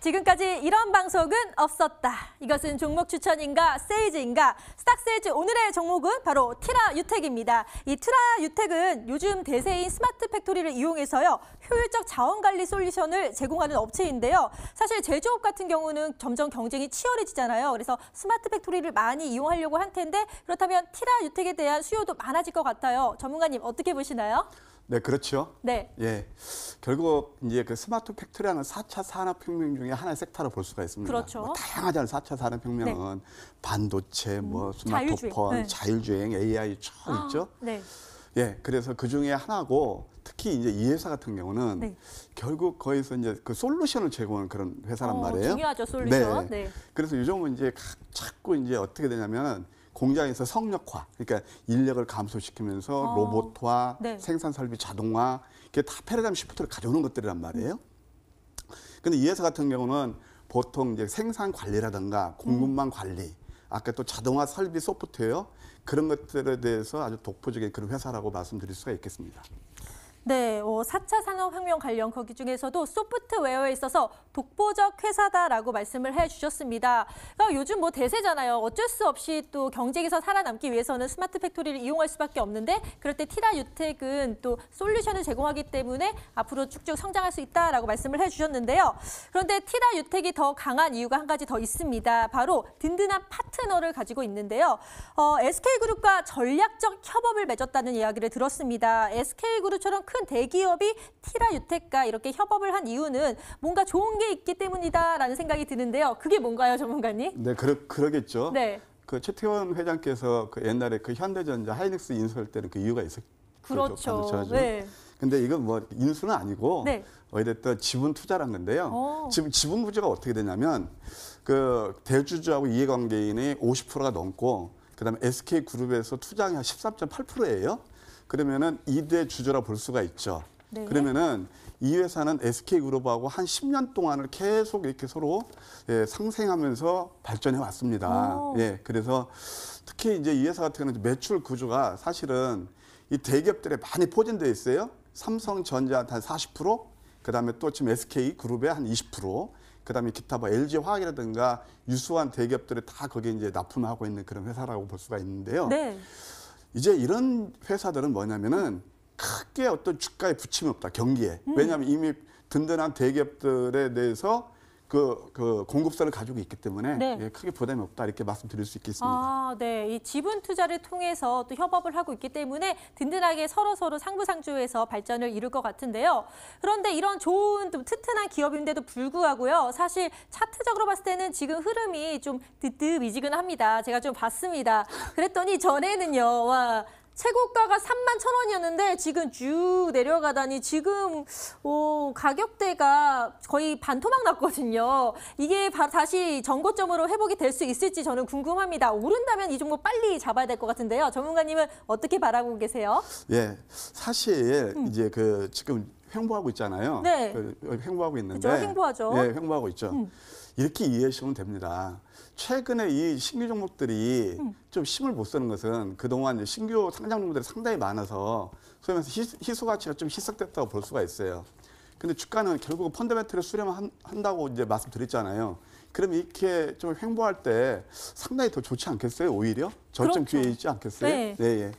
S1: 지금까지 이런 방송은 없었다. 이것은 종목 추천인가 세일즈인가? 스탁세일즈 오늘의 종목은 바로 티라유텍입니다. 이 티라유텍은 요즘 대세인 스마트 팩토리를 이용해서요. 효율적 자원관리 솔루션을 제공하는 업체인데요. 사실 제조업 같은 경우는 점점 경쟁이 치열해지잖아요. 그래서 스마트 팩토리를 많이 이용하려고 할 텐데 그렇다면 티라유텍에 대한 수요도 많아질 것 같아요. 전문가님 어떻게 보시나요?
S2: 네, 그렇죠.
S1: 네.
S2: 예. 결국 이제 그 스마트 팩토리라는 4차 산업혁명 중에 하나의 섹터로 볼 수가 있습니다.
S1: 그렇죠.
S2: 뭐 다양하잖아요. 4차 산업혁명은 반도체, 뭐 스마트폰,
S1: 네.
S2: 자율주행, AI 쭉 있죠.
S1: 네.
S2: 예, 그래서 그 중에 하나고 특히 이제 이 회사 같은 경우는
S1: 네.
S2: 결국 거기서 이제 그 솔루션을 제공하는 그런 회사란 말이에요.
S1: 중요하죠, 솔루션.
S2: 네.
S1: 네.
S2: 그래서 요즘은 이제 자꾸 이제 어떻게 되냐면 공장에서 성력화, 그러니까 인력을 감소시키면서 로봇화,
S1: 네.
S2: 생산 설비 자동화, 이게 다 패러다임 시프트를 가져오는 것들이란 말이에요. 근데 이 회사 같은 경우는 보통 이제 생산 관리라든가 공급망 관리, 아까 또 자동화 설비 소프트웨어 그런 것들에 대해서 아주 독보적인 그런 회사라고 말씀드릴 수가 있겠습니다.
S1: 네, 4차 산업혁명 관련 거기 중에서도 소프트웨어에 있어서 독보적 회사다라고 말씀을 해주셨습니다. 그러니까 요즘 뭐 대세잖아요. 어쩔 수 없이 또 경쟁에서 살아남기 위해서는 스마트 팩토리를 이용할 수밖에 없는데 그럴 때 티라유텍은 또 솔루션을 제공하기 때문에 앞으로 쭉쭉 성장할 수 있다라고 말씀을 해주셨는데요. 그런데 티라유텍이 더 강한 이유가 한 가지 더 있습니다. 바로 든든한 파트너를 가지고 있는데요. SK그룹과 전략적 협업을 맺었다는 이야기를 들었습니다. SK그룹처럼 큰 대기업이 티라유텍과 이렇게 협업을 한 이유는 뭔가 좋은 게 있기 때문이다라는 생각이 드는데요. 그게 뭔가요, 전문가님?
S2: 네, 그러겠죠.
S1: 네.
S2: 그 최태원 회장께서 그 옛날에 그 현대전자 하이닉스 인수할 때는 그 이유가 있었죠.
S1: 그렇죠. 네.
S2: 근데 이건 뭐 인수는 아니고
S1: 네.
S2: 어찌됐든 지분 투자란 건데요. 지금 지분 구조가 어떻게 되냐면 그 대주주하고 이해관계인의 50%가 넘고 그다음에 SK그룹에서 투자량이 한 13.8%예요. 그러면은 2대 주주라 볼 수가 있죠.
S1: 네.
S2: 그러면은 이 회사는 SK그룹하고 한 10년 동안을 계속 이렇게 서로 상생하면서 발전해 왔습니다. 예, 그래서 특히 이제 이 회사 같은 경우는 매출 구조가 사실은 이 대기업들에 많이 포진되어 있어요. 삼성전자한테 한 40%, 그다음에 또 지금 SK그룹에 한 20%, 그다음에 기타 뭐 LG화학이라든가 유수한 대기업들이 다 거기에 이제 납품하고 있는 그런 회사라고 볼 수가 있는데요.
S1: 네.
S2: 이제 이런 회사들은 뭐냐면은 크게 어떤 주가에 부침이 없다, 경기에. 왜냐하면 이미 든든한 대기업들에 대해서 그 공급선을 가지고 있기 때문에
S1: 네.
S2: 크게 부담이 없다 이렇게 말씀드릴 수 있겠습니다.
S1: 아, 네. 이 지분 투자를 통해서 또 협업을 하고 있기 때문에 든든하게 서로 상부상조해서 발전을 이룰 것 같은데요. 그런데 이런 좋은 좀 튼튼한 기업인데도 불구하고요. 사실 차트적으로 봤을 때는 지금 흐름이 좀 뜨뜻미지근합니다. 제가 좀 봤습니다. 그랬더니 전에는요. 와, 최고가가 31,000원이었는데 지금 쭉 내려가다니 지금 가격대가 거의 반토막 났거든요. 이게 다시 전고점으로 회복이 될 수 있을지 저는 궁금합니다. 오른다면 이 종목 빨리 잡아야 될 것 같은데요. 전문가님은 어떻게 바라보고 계세요?
S2: 예, 사실 이제 그 지금 횡보하고 있잖아요.
S1: 네.
S2: 횡보하고 있는데.
S1: 그렇죠. 횡보하죠.
S2: 예, 횡보하고 있죠. 이렇게 이해하시면 됩니다. 최근에 이 신규 종목들이 좀 힘을 못 쓰는 것은 그동안 이제 신규 상장 종목들이 상당히 많아서 소위 말해서 희소 가치가 좀 희석됐다고 볼 수가 있어요. 근데 주가는 결국 펀더멘털을 수렴한다고 이제 말씀드렸잖아요. 그럼 이렇게 좀 횡보할 때 상당히 더 좋지 않겠어요? 오히려 저점
S1: 그렇죠.
S2: 기회에 있지 않겠어요?
S1: 네.
S2: 네, 예.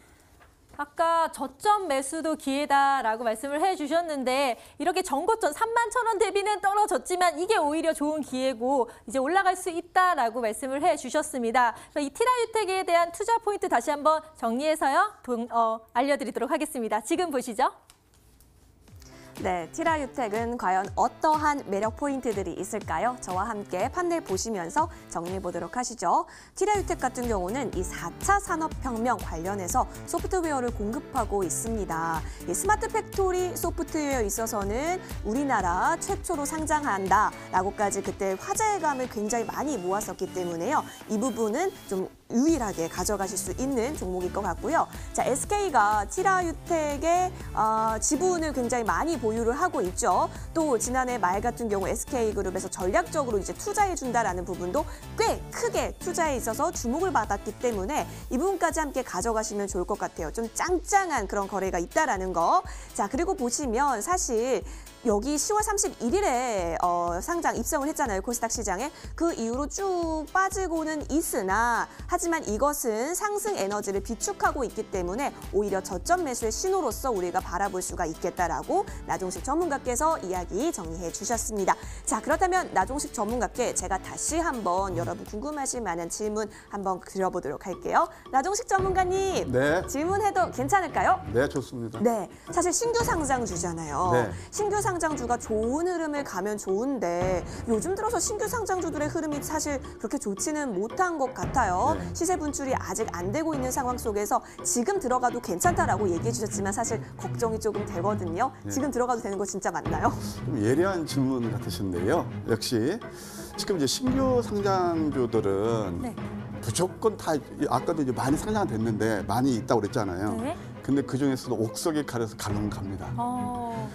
S1: 아까 저점 매수도 기회다라고 말씀을 해주셨는데 이렇게 전고점 31,000원 대비는 떨어졌지만 이게 오히려 좋은 기회고 이제 올라갈 수 있다라고 말씀을 해주셨습니다. 이 티라유텍에 대한 투자 포인트 다시 한번 정리해서요 알려드리도록 하겠습니다. 지금 보시죠.
S3: 네, 티라유텍은 과연 어떠한 매력 포인트들이 있을까요? 저와 함께 판넬 보시면서 정리해 보도록 하시죠. 티라유텍 같은 경우는 이 4차 산업혁명 관련해서 소프트웨어를 공급하고 있습니다. 이 스마트 팩토리 소프트웨어에 있어서는 우리나라 최초로 상장한다라고까지 그때 화제감을 굉장히 많이 모았었기 때문에요. 이 부분은 좀 유일하게 가져가실 수 있는 종목일 것 같고요. 자, SK가 티라유텍의 지분을 굉장히 많이 보유를 하고 있죠. 또 지난해 말 같은 경우 SK그룹에서 전략적으로 이제 투자해준다라는 부분도 꽤 크게 투자에 있어서 주목을 받았기 때문에 이 부분까지 함께 가져가시면 좋을 것 같아요. 좀 짱짱한 그런 거래가 있다라는 거. 자, 그리고 보시면 사실 여기 10월 31일에 상장 입성을 했잖아요. 코스닥 시장에. 그 이후로 쭉 빠지고는 있으나 하지만 이것은 상승 에너지를 비축하고 있기 때문에 오히려 저점 매수의 신호로서 우리가 바라볼 수가 있겠다라고 나종식 전문가께서 이야기 정리해 주셨습니다. 자, 그렇다면 나종식 전문가께 제가 다시 한번 여러분 궁금하실 만한 질문 한번 드려보도록 할게요. 나종식 전문가님,
S2: 네.
S3: 질문해도 괜찮을까요?
S2: 네, 좋습니다.
S3: 네, 사실 신규 상장주잖아요.
S2: 네.
S3: 신규 상장주가 좋은 흐름을 가면 좋은데 요즘 들어서 신규 상장주들의 흐름이 사실 그렇게 좋지는 못한 것 같아요.
S2: 네.
S3: 시세 분출이 아직 안 되고 있는 상황 속에서 지금 들어가도 괜찮다라고 얘기해 주셨지만 사실 걱정이 조금 되거든요.
S2: 네.
S3: 지금 들어가도 되는 거 진짜 맞나요?
S2: 좀 예리한 질문 같으신데요. 역시 지금 이제 신규 상장주들은
S1: 네.
S2: 무조건 다 아까도 이제 많이 상장이 됐는데 많이 있다고 그랬잖아요.
S1: 네.
S2: 근데 그 중에서도 옥석에 가려서 가면 갑니다.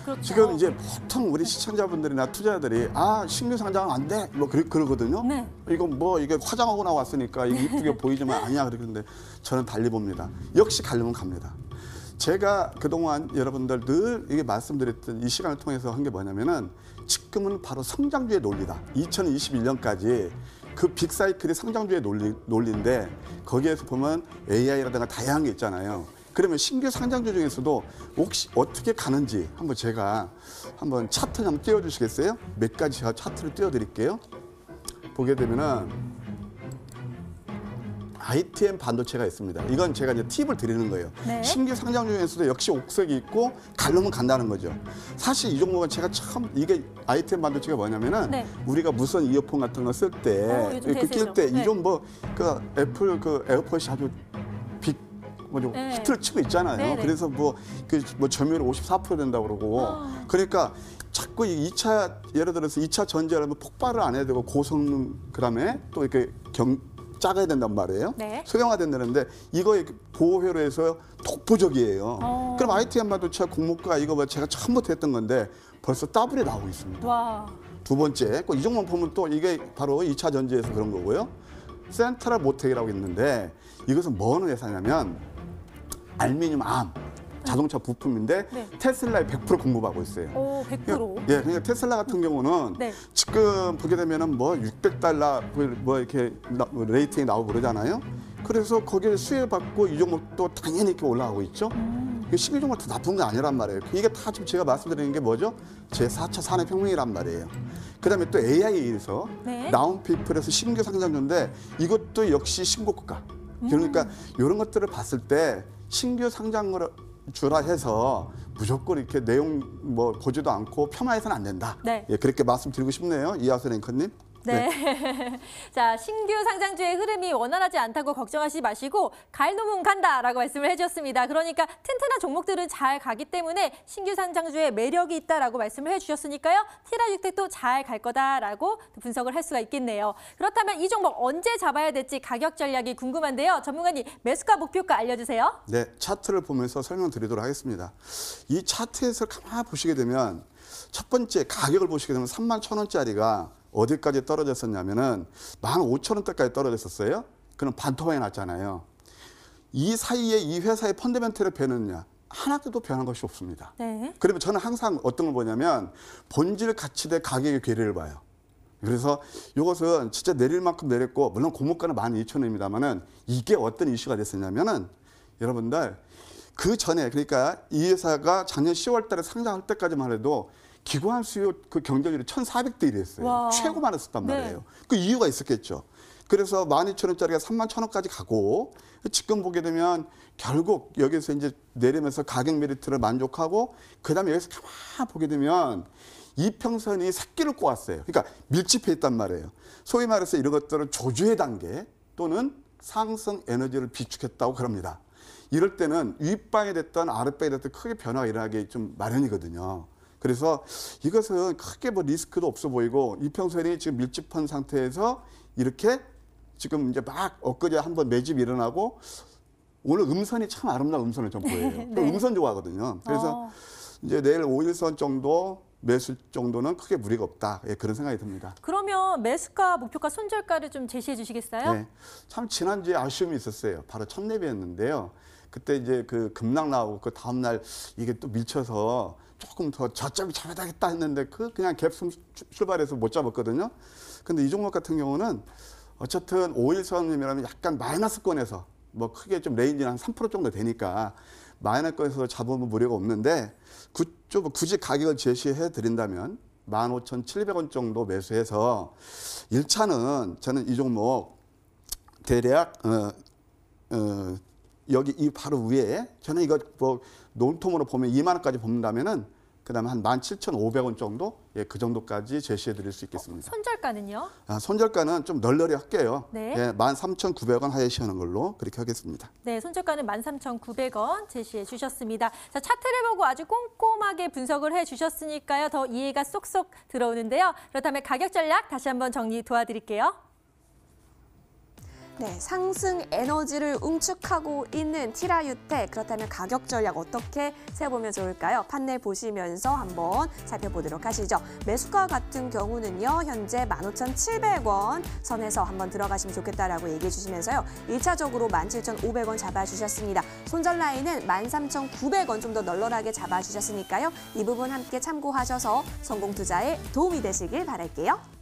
S1: 그렇죠.
S2: 지금 이제 보통 우리 시청자분들이나 투자자들이 신규 상장은 안 돼. 뭐 그러거든요.
S1: 네.
S2: 이건 뭐 이게 화장하고 나왔으니까 이게 이쁘게 보이지만 아니야 그러는데 저는 달리 봅니다. 역시 가려면 갑니다. 제가 그동안 여러분들 늘 이게 말씀드렸던 이 시간을 통해서 한 게 뭐냐면은 지금은 바로 성장주의 논리다. 2021년까지 그 빅사이클이 성장주의 논리인데 거기에서 보면 AI라든가 다양한 게 있잖아요. 그러면 신규 상장주 중에서도 혹시 어떻게 가는지 한번 제가 한번 차트 한번 띄워주시겠어요? 몇 가지 제가 차트를 띄워드릴게요. 보게 되면은 ITM 반도체가 있습니다. 이건 제가 이제 팁을 드리는 거예요.
S1: 네.
S2: 신규 상장 중에서도 역시 옥석이 있고 가려면 간다는 거죠. 사실 이 종목은 제가 처음 이게 ITM 반도체가 뭐냐면은
S1: 네.
S2: 우리가 무선 이어폰 같은 거 쓸 때
S1: 요즘
S2: 그
S1: 대세죠.
S2: 낄 때
S1: 네.
S2: 이종 뭐 그 애플 그 에어팟이 아주 빅 뭐죠
S1: 네.
S2: 히트를 치고 있잖아요.
S1: 네, 네.
S2: 그래서 뭐 점유율 54% 된다고 그러고 그러니까 자꾸 이 2차 예를 들어서 2차 전지하면 폭발을 안 해야 되고 고성능 그다음에 또 이렇게 작아야 된단 말이에요.
S3: 네.
S2: 소형화된다는데 이거의 보호회로 해서 독보적이에요. 그럼 ITM 반도체 공모가 이거 뭐 제가 처음부터 했던 건데 벌써 더블이 나오고 있습니다.
S1: 와.
S2: 두 번째, 이 종목 보면 또 이게 바로 2차 전지에서 그런 거고요. 센트럴 모텍이라고 있는데 이것은 뭐는 회사냐면 알루미늄 암 자동차 부품인데
S1: 네.
S2: 테슬라에 100% 공급하고 있어요.
S1: 오, 100%.
S2: 예, 그러니까 테슬라 같은 경우는
S1: 네.
S2: 지금 보게 되면은 뭐 $600 뭐 이렇게 레이팅이 나오고 그러잖아요. 그래서 거기를 수혜받고 이 종목도 당연히 이렇게 올라가고 있죠. 이게 신규 종목 다 나쁜 게 아니란 말이에요. 이게 다 지금 제가 말씀드리는 게 뭐죠? 제4차 산업혁명이란 말이에요. 그다음에 또 AI에서
S1: 네.
S2: 나운피플에서 신규 상장주인데 이것도 역시 신고가. 그러니까 이런 것들을 봤을 때 신규 상장을 주라 해서 무조건 이렇게 내용 뭐 보지도 않고 폄하해서는 안 된다.
S1: 네.
S2: 예, 그렇게 말씀드리고 싶네요. 이하선 앵커님.
S1: 네. 자, 신규 상장주의 흐름이 원활하지 않다고 걱정하지 마시고 갈 놈은 간다라고 말씀을 해주셨습니다. 그러니까 튼튼한 종목들은 잘 가기 때문에 신규 상장주의 매력이 있다라고 말씀을 해주셨으니까요. 티라주택도 잘 갈 거다라고 분석을 할 수가 있겠네요. 그렇다면 이 종목 언제 잡아야 될지 가격 전략이 궁금한데요. 전문가님 매수가 목표가 알려주세요.
S2: 네, 차트를 보면서 설명드리도록 하겠습니다. 이 차트에서 가만히 보시게 되면 첫 번째 가격을 보시게 되면 31,000원짜리가 어디까지 떨어졌었냐면은 15,000원대까지 떨어졌었어요. 그럼 반토막이 났잖아요. 이 사이에 이 회사의 펀더멘털이 변했냐? 하나도 변한 것이 없습니다.
S1: 네.
S2: 그러면 저는 항상 어떤 걸 보냐면 본질 가치 대 가격의 괴리를 봐요. 그래서 이것은 진짜 내릴 만큼 내렸고 물론 고목가는 12,000원입니다만은 이게 어떤 이슈가 됐었냐면은 여러분들 그 전에 그러니까 이 회사가 작년 10월 달에 상장할 때까지만 해도 기관 수요 그 경쟁률이 1,400대 1이었어요.
S1: 와.
S2: 최고 많았었단
S1: 네.
S2: 말이에요. 그 이유가 있었겠죠. 그래서 12,000원짜리가 31,000원까지 가고 지금 보게 되면 결국 여기서 이제 내리면서 가격 메리트를 만족하고 그다음에 여기서 가만 보게 되면 이평선이 새끼를 꼬았어요. 그러니까 밀집해 있단 말이에요. 소위 말해서 이런 것들을 조주의 단계 또는 상승 에너지를 비축했다고 그럽니다. 이럴 때는 윗방이 됐던 아랫방이 됐던 크게 변화가 일어나기 좀 마련이거든요. 그래서 이것은 크게 뭐 리스크도 없어 보이고 이평선이 지금 밀집한 상태에서 이렇게 지금 이제 막 엊그제 한번 매집이 일어나고 오늘 음선이 참 아름다운 음선을 좀 보여요.
S1: 네.
S2: 음선 좋아하거든요. 그래서 이제 내일 5일선 정도 매수 정도는 크게 무리가 없다. 예, 그런 생각이 듭니다.
S1: 그러면 매수가, 목표가, 손절가를 좀 제시해 주시겠어요?
S2: 네. 참 지난주에 아쉬움이 있었어요. 바로 첫랩이었는데요. 그때 이제 그 급락 나오고 그 다음 날 이게 또 밀쳐서 조금 더 저점이 잡아야겠다 했는데 그냥 갭 출발해서 못 잡았거든요. 근데 이 종목 같은 경우는 어쨌든 5일선이면 약간 마이너스권에서 뭐 크게 좀 레인지는 한 3% 정도 되니까 마이너스권에서 잡으면 무리가 없는데 굳이 가격을 제시해 드린다면 15,700원 정도 매수해서 1차는 저는 이 종목 대략 여기 이 바로 위에 저는 이거 뭐 논통으로 보면 2만 원까지 본다면은 그다음에 한 17,500원 정도 그 정도까지 제시해 드릴 수 있겠습니다.
S1: 손절가는요?
S2: 손절가는 좀 널널히 할게요.
S1: 네.
S2: 13,900원 하에 시하는 걸로 그렇게 하겠습니다.
S1: 네, 손절가는 13,900원 제시해 주셨습니다. 자, 차트를 보고 아주 꼼꼼하게 분석을 해 주셨으니까요. 더 이해가 쏙쏙 들어오는데요. 그렇다면 가격 전략 다시 한번 정리 도와드릴게요.
S3: 네, 상승 에너지를 응축하고 있는 티라유텍. 그렇다면 가격 전략 어떻게 세보면 좋을까요? 판넬 보시면서 한번 살펴보도록 하시죠. 매수가 같은 경우는요. 현재 15,700원 선에서 한번 들어가시면 좋겠다라고 얘기해 주시면서요. 1차적으로 17,500원 잡아주셨습니다. 손절 라인은 13,900원 좀 더 널널하게 잡아주셨으니까요. 이 부분 함께 참고하셔서 성공 투자에 도움이 되시길 바랄게요.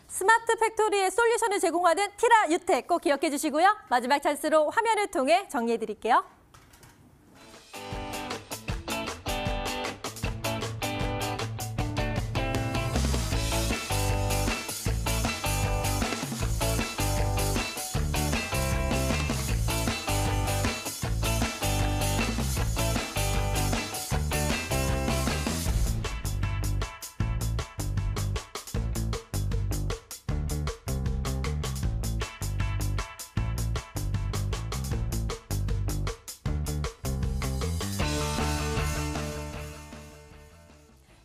S1: 스마트 팩토리의 솔루션을 제공하는 티라유텍 꼭 기억해 주시고요. 마지막 찬스로 화면을 통해 정리해 드릴게요.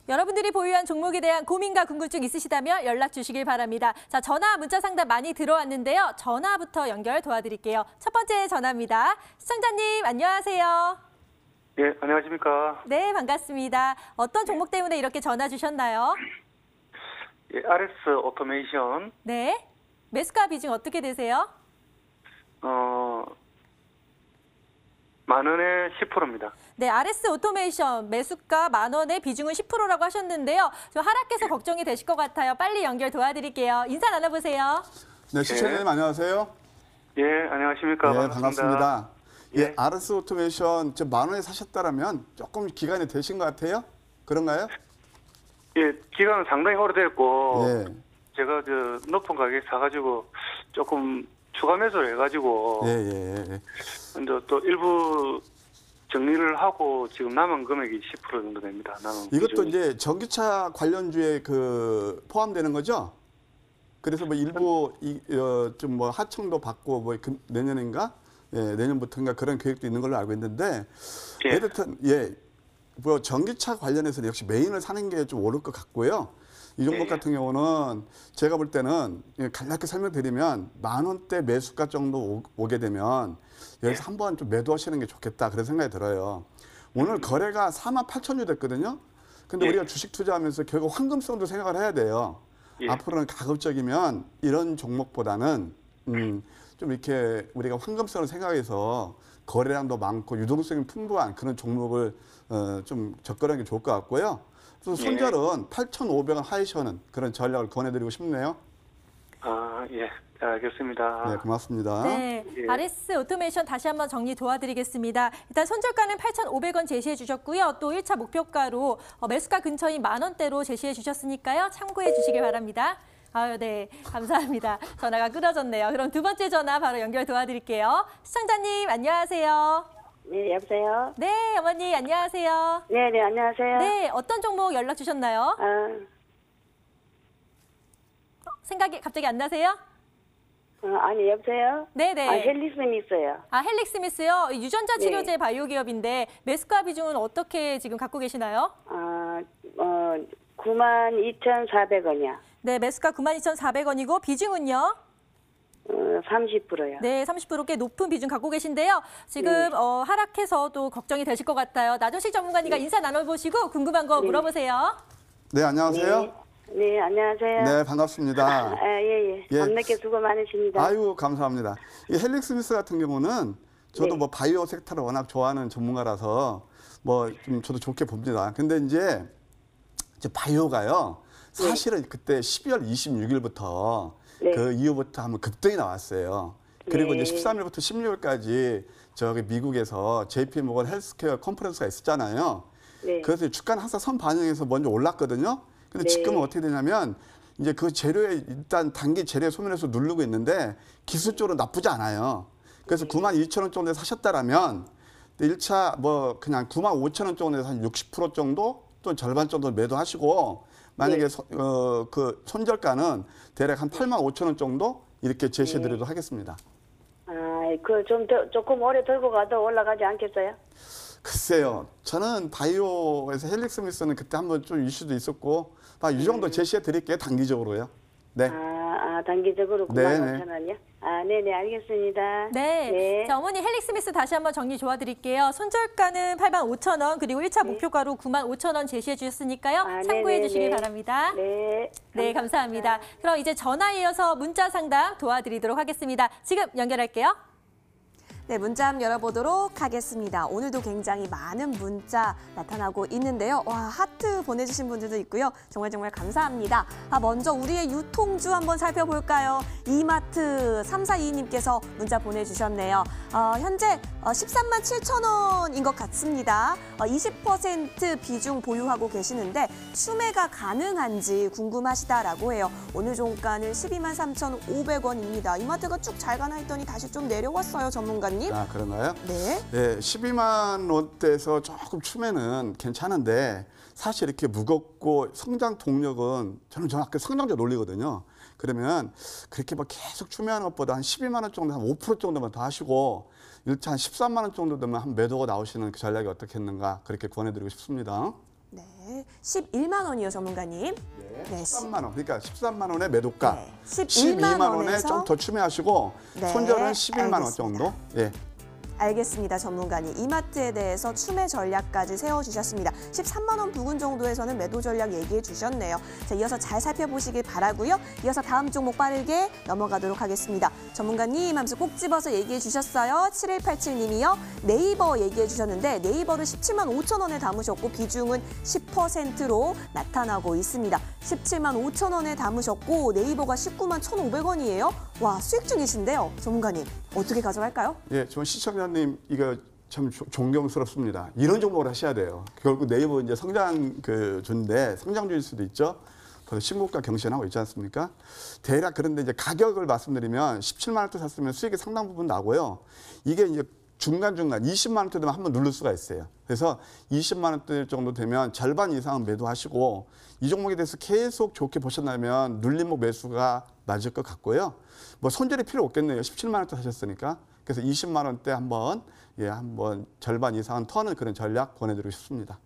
S1: 여러분들이 보유한 종목에 대한 고민과 궁금증 있으시다면 연락 주시길 바랍니다. 자, 전화, 문자 상담 많이 들어왔는데요. 전화부터 연결 도와드릴게요. 첫 번째 전화입니다. 시청자님, 안녕하세요.
S4: 예, 안녕하십니까.
S1: 네, 반갑습니다. 어떤 종목 때문에 이렇게 전화 주셨나요?
S4: 예, RS 오토메이션,
S1: 네. 매수가 비중 어떻게 되세요?
S4: 10,000원에 10%입니다.
S1: 네, RS 오토메이션 매수가 10,000원에 비중은 10%라고 하셨는데요. 좀 하락해서 걱정이 되실 것 같아요. 빨리 연결 도와드릴게요. 인사 나눠보세요.
S2: 네, 시청자님 안녕하세요.
S4: 예, 안녕하십니까.
S2: 네, 반갑습니다. 예,
S4: 예.
S2: RS 오토메이션 10,000원에 사셨다라면 조금 기간이 되신 것 같아요? 그런가요?
S4: 예, 기간은 상당히 오래됐고,
S2: 예.
S4: 제가 높은 가격에 사가지고 조금 추가 매수를 해가지고,
S2: 예.
S4: 근데 또 일부 정리를 하고 지금 남은 금액이 10% 정도 됩니다. 남은
S2: 이것도
S4: 비중이.
S2: 이제 전기차 관련주에 포함되는 거죠? 그래서 뭐 일부 좀 뭐 하청도 받고 뭐 내년인가? 예, 내년부터인가 그런 계획도 있는 걸로 알고 있는데
S4: 예.
S2: 여튼 뭐 전기차 관련해서 역시 메인을 사는 게 좀 오를 것 같고요. 이 종목
S4: 예.
S2: 같은 경우는 제가 볼 때는 간략하게 설명드리면 10,000원대 매수가 정도 오게 되면 여기서 한번 좀 매도하시는 게 좋겠다 그런 생각이 들어요. 오늘 거래가 48,000주 됐거든요. 근데
S4: 예.
S2: 우리가 주식 투자하면서 결국 황금성도 생각을 해야 돼요.
S4: 예.
S2: 앞으로는 가급적이면 이런 종목보다는 좀 이렇게 우리가 황금성을 생각해서 거래량도 많고 유동성이 풍부한 그런 종목을 좀 접근하는 게 좋을 것 같고요. 또 손절은 8,500원 하이셔는 그런 전략을 권해드리고 싶네요.
S4: 아, 예. 알겠습니다.
S2: 네, 고맙습니다.
S1: 네,
S4: 예.
S1: RS 오토메이션 다시 한번 정리 도와드리겠습니다. 일단 손절가는 8,500원 제시해 주셨고요. 또 1차 목표가로 매수가 근처인 10,000원대로 제시해 주셨으니까요. 참고해 주시길 바랍니다. 아유, 네, 감사합니다. 전화가 끊어졌네요. 그럼 두 번째 전화 바로 연결 도와드릴게요. 시청자님, 안녕하세요.
S5: 네, 여보세요?
S1: 네, 어머니, 안녕하세요.
S5: 네, 안녕하세요.
S1: 네, 어떤 종목 연락 주셨나요? 생각이 갑자기 안 나세요?
S5: 아니, 여보세요?
S1: 네네.
S5: 헬리스미스요.
S1: 헬릭스미스요. 유전자 치료제
S5: 네.
S1: 바이오 기업인데 매수가 비중은 어떻게 지금 갖고 계시나요?
S5: 92,400원이야.
S1: 네, 매수가 92,400원이고 비중은요?
S5: 30%요.
S1: 네, 30% 꽤 높은 비중 갖고 계신데요. 지금 하락해서도 걱정이 되실 것 같아요. 나종식 전문가님과 인사 나눠보시고 궁금한 거 물어보세요.
S2: 네, 안녕하세요.
S5: 네, 안녕하세요.
S2: 네, 반갑습니다.
S5: 예.
S2: 예.
S5: 밤늦게 수고 많으십니다.
S2: 아유, 감사합니다. 이 헬릭스미스 같은 경우는 저도
S5: 네.
S2: 뭐 바이오 섹터를 워낙 좋아하는 전문가라서 뭐 좀 저도 좋게 봅니다. 근데 이제 바이오가요. 사실은 그때 12월 26일부터
S5: 네.
S2: 그 이후부터 한번 급등이 나왔어요. 그리고
S5: 네.
S2: 이제 13일부터 16일까지 저기 미국에서 JP 모건 헬스케어 컨퍼런스가 있었잖아요.
S5: 네.
S2: 그래서 주가는 항상 선 반영해서 먼저 올랐거든요. 근데
S5: 네.
S2: 지금은 어떻게 되냐면 이제 그 재료에 일단 단기 재료에 소멸해서 누르고 있는데 기술적으로 나쁘지 않아요. 그래서 92,000원 정도에 사셨다라면 1차 뭐 그냥 95,000원 정도에서 한 60% 정도 또 절반 정도 매도하시고 만약에
S5: 네.
S2: 그 손절가는 대략 한 85,000원 정도 이렇게 제시해드리도록 하겠습니다.
S5: 아, 조금 오래 들고 가도 올라가지 않겠어요?
S2: 글쎄요. 저는 바이오에서 헬릭스 미스는 그때 한번 좀 이슈도 있었고 이 정도 제시해 드릴게요. 단기적으로요. 네.
S5: 단기적으로
S2: 네네.
S5: 95,000원이요? 네네, 알겠습니다.
S1: 네.
S5: 네.
S1: 자, 어머니 헬릭스 미스 다시 한번 정리 도와드릴게요. 손절가는 85,000원, 그리고 1차 목표가로 95,000원 제시해 주셨으니까요. 참고해
S5: 네네네.
S1: 주시길 바랍니다.
S5: 네.
S1: 네, 감사합니다. 그럼 이제 전화에 이어서 문자 상담 도와드리도록 하겠습니다. 지금 연결할게요.
S3: 네, 문자 한번 열어보도록 하겠습니다. 오늘도 굉장히 많은 문자 나타나고 있는데요. 와, 하트 보내주신 분들도 있고요. 정말 감사합니다. 먼저 우리의 유통주 한번 살펴볼까요? 이마트 3422님께서 문자 보내주셨네요. 현재 13만 7천 원인 것 같습니다. 20% 비중 보유하고 계시는데 추매가 가능한지 궁금하시다라고 해요. 오늘 종가는 12만 3,500원입니다. 이마트가 쭉 잘 가나 했더니 다시 좀 내려왔어요, 전문가님.
S2: 아, 그런가요?
S3: 네.
S2: 네, 12만 원대에서 조금 추매는 괜찮은데 사실 이렇게 무겁고 성장 동력은 저는 정확히 성장주 논리거든요. 그러면 그렇게 막 계속 추매하는 것보다 한 12만 원 정도, 한 5% 정도만 더 하시고 1차 한 13만 원 정도 되면 한 매도가 나오시는 그 전략이 어떻겠는가 그렇게 권해드리고 싶습니다.
S3: 네, 11만 원이요, 전문가님.
S2: 네, 13만 원. 그러니까 13만 원의 매도가.
S3: 네, 11만
S2: 12만 원에
S3: 원에서
S2: 좀 더 추매하시고
S3: 네,
S2: 손절은 11만 원
S3: 알겠습니다.
S2: 정도. 예.
S3: 알겠습니다, 전문가님. 이마트에 대해서 추매 전략까지 세워주셨습니다. 13만 원 부근 정도에서는 매도 전략 얘기해 주셨네요. 자, 이어서 잘 살펴보시길 바라고요. 이어서 다음 종목 빠르게 넘어가도록 하겠습니다. 전문가님 하면서 꼭 집어서 얘기해 주셨어요. 7187님이요. 네이버 얘기해 주셨는데 네이버를 17만 5천 원에 담으셨고 비중은 10%로 나타나고 있습니다. 17만 5천 원에 담으셨고 네이버가 19만 1,500원이에요. 와, 수익 중이신데요, 전문가님. 어떻게 가져갈까요?
S2: 예, 저 시청자님 이거 참 존경스럽습니다. 이런 종목을 하셔야 돼요. 결국 네이버 이제 성장주인데 성장주일 수도 있죠. 그래서 신고가 경신하고 있지 않습니까? 대략 그런데 이제 가격을 말씀드리면 17만 원대 샀으면 수익이 상당 부분 나고요. 이게 이제 중간중간 20만 원대 되면 한번 누를 수가 있어요. 그래서 20만 원대 정도 되면 절반 이상은 매도하시고 이 종목에 대해서 계속 좋게 보셨다면 눌림목 매수가 맞을 것 같고요. 뭐 손절이 필요 없겠네요. 17만 원대 사셨으니까. 그래서 20만 원대 한번 절반 이상은 터는 그런 전략 보내드리고 싶습니다.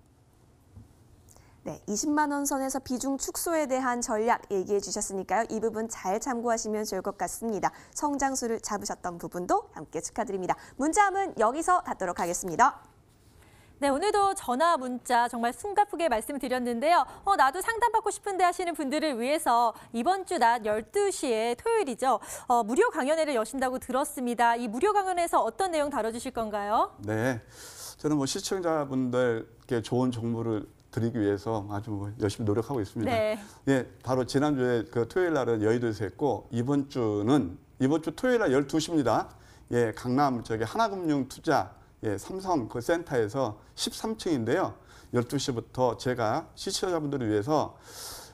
S3: 네, 20만 원 선에서 비중 축소에 대한 전략 얘기해 주셨으니까요. 이 부분 잘 참고하시면 좋을 것 같습니다. 성장수를 잡으셨던 부분도 함께 축하드립니다. 문자함은 여기서 닫도록 하겠습니다.
S1: 네, 오늘도 전화, 문자 정말 숨가쁘게 말씀드렸는데요. 나도 상담받고 싶은데 하시는 분들을 위해서 이번 주 낮 12시에 토요일이죠. 무료 강연회를 여신다고 들었습니다. 이 무료 강연에서 어떤 내용 다뤄주실 건가요?
S2: 네, 저는 뭐 시청자분들께 좋은 정보를 드리기 위해서 아주 열심히 노력하고 있습니다.
S1: 네.
S2: 예, 바로 지난주에 그 토요일 날은 여의도에서 했고 이번 주 토요일 날 12시입니다. 예, 강남 하나금융 투자 삼성 그 센터에서 13층인데요. 12시부터 제가 시청자분들을 위해서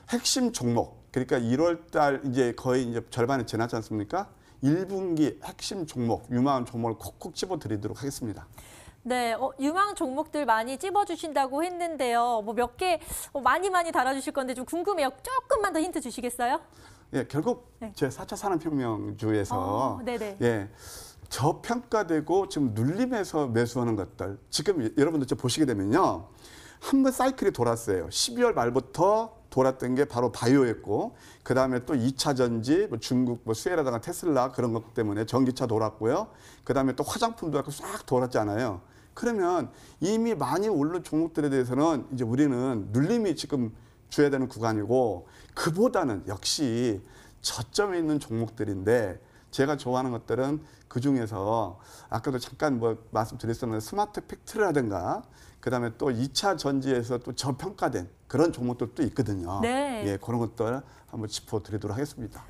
S2: 핵심 종목, 그러니까 1월 달 이제 거의 이제 절반이 지났지 않습니까? 1분기 핵심 종목, 유망한 종목을 콕콕 집어 드리도록 하겠습니다.
S1: 네, 유망 종목들 많이 찝어주신다고 했는데요. 뭐 몇 개 많이 달아주실 건데 좀 궁금해요. 조금만 더 힌트 주시겠어요?
S2: 예, 결국
S1: 네.
S2: 제 4차 산업혁명주에서
S1: 네네.
S2: 예, 저평가되고 지금 눌림에서 매수하는 것들. 지금 여러분들 보시게 되면요. 한번 사이클이 돌았어요. 12월 말부터 돌았던 게 바로 바이오였고 그다음에 또 2차 전지, 뭐 중국 수혜라든가 테슬라 그런 것 때문에 전기차 돌았고요. 그다음에 또 화장품도 싹 돌았잖아요. 그러면 이미 많이 오른 종목들에 대해서는 이제 우리는 눌림이 지금 줘야 되는 구간이고 그보다는 역시 저점에 있는 종목들인데 제가 좋아하는 것들은 그중에서 아까도 잠깐 뭐 말씀드렸었는데 스마트 팩트라든가 그다음에 또 2차 전지에서 또 저평가된 그런 종목들도 있거든요.
S1: 네.
S2: 예, 그런 것들 한번 짚어드리도록 하겠습니다.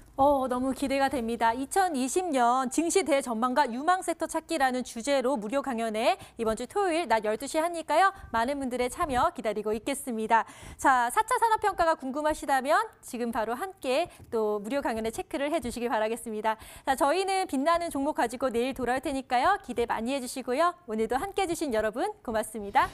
S1: 너무 기대가 됩니다. 2020년 증시 대전망과 유망 섹터 찾기라는 주제로 무료 강연에 이번 주 토요일 낮 12시에 하니까요. 많은 분들의 참여 기다리고 있겠습니다. 자, 4차 산업평가가 궁금하시다면 지금 바로 함께 또 무료 강연에 체크를 해주시기 바라겠습니다. 자, 저희는 빛나는 종목 가지고 내일 돌아올 테니까요. 기대 많이 해주시고요. 오늘도 함께 해주신 여러분 고맙습니다.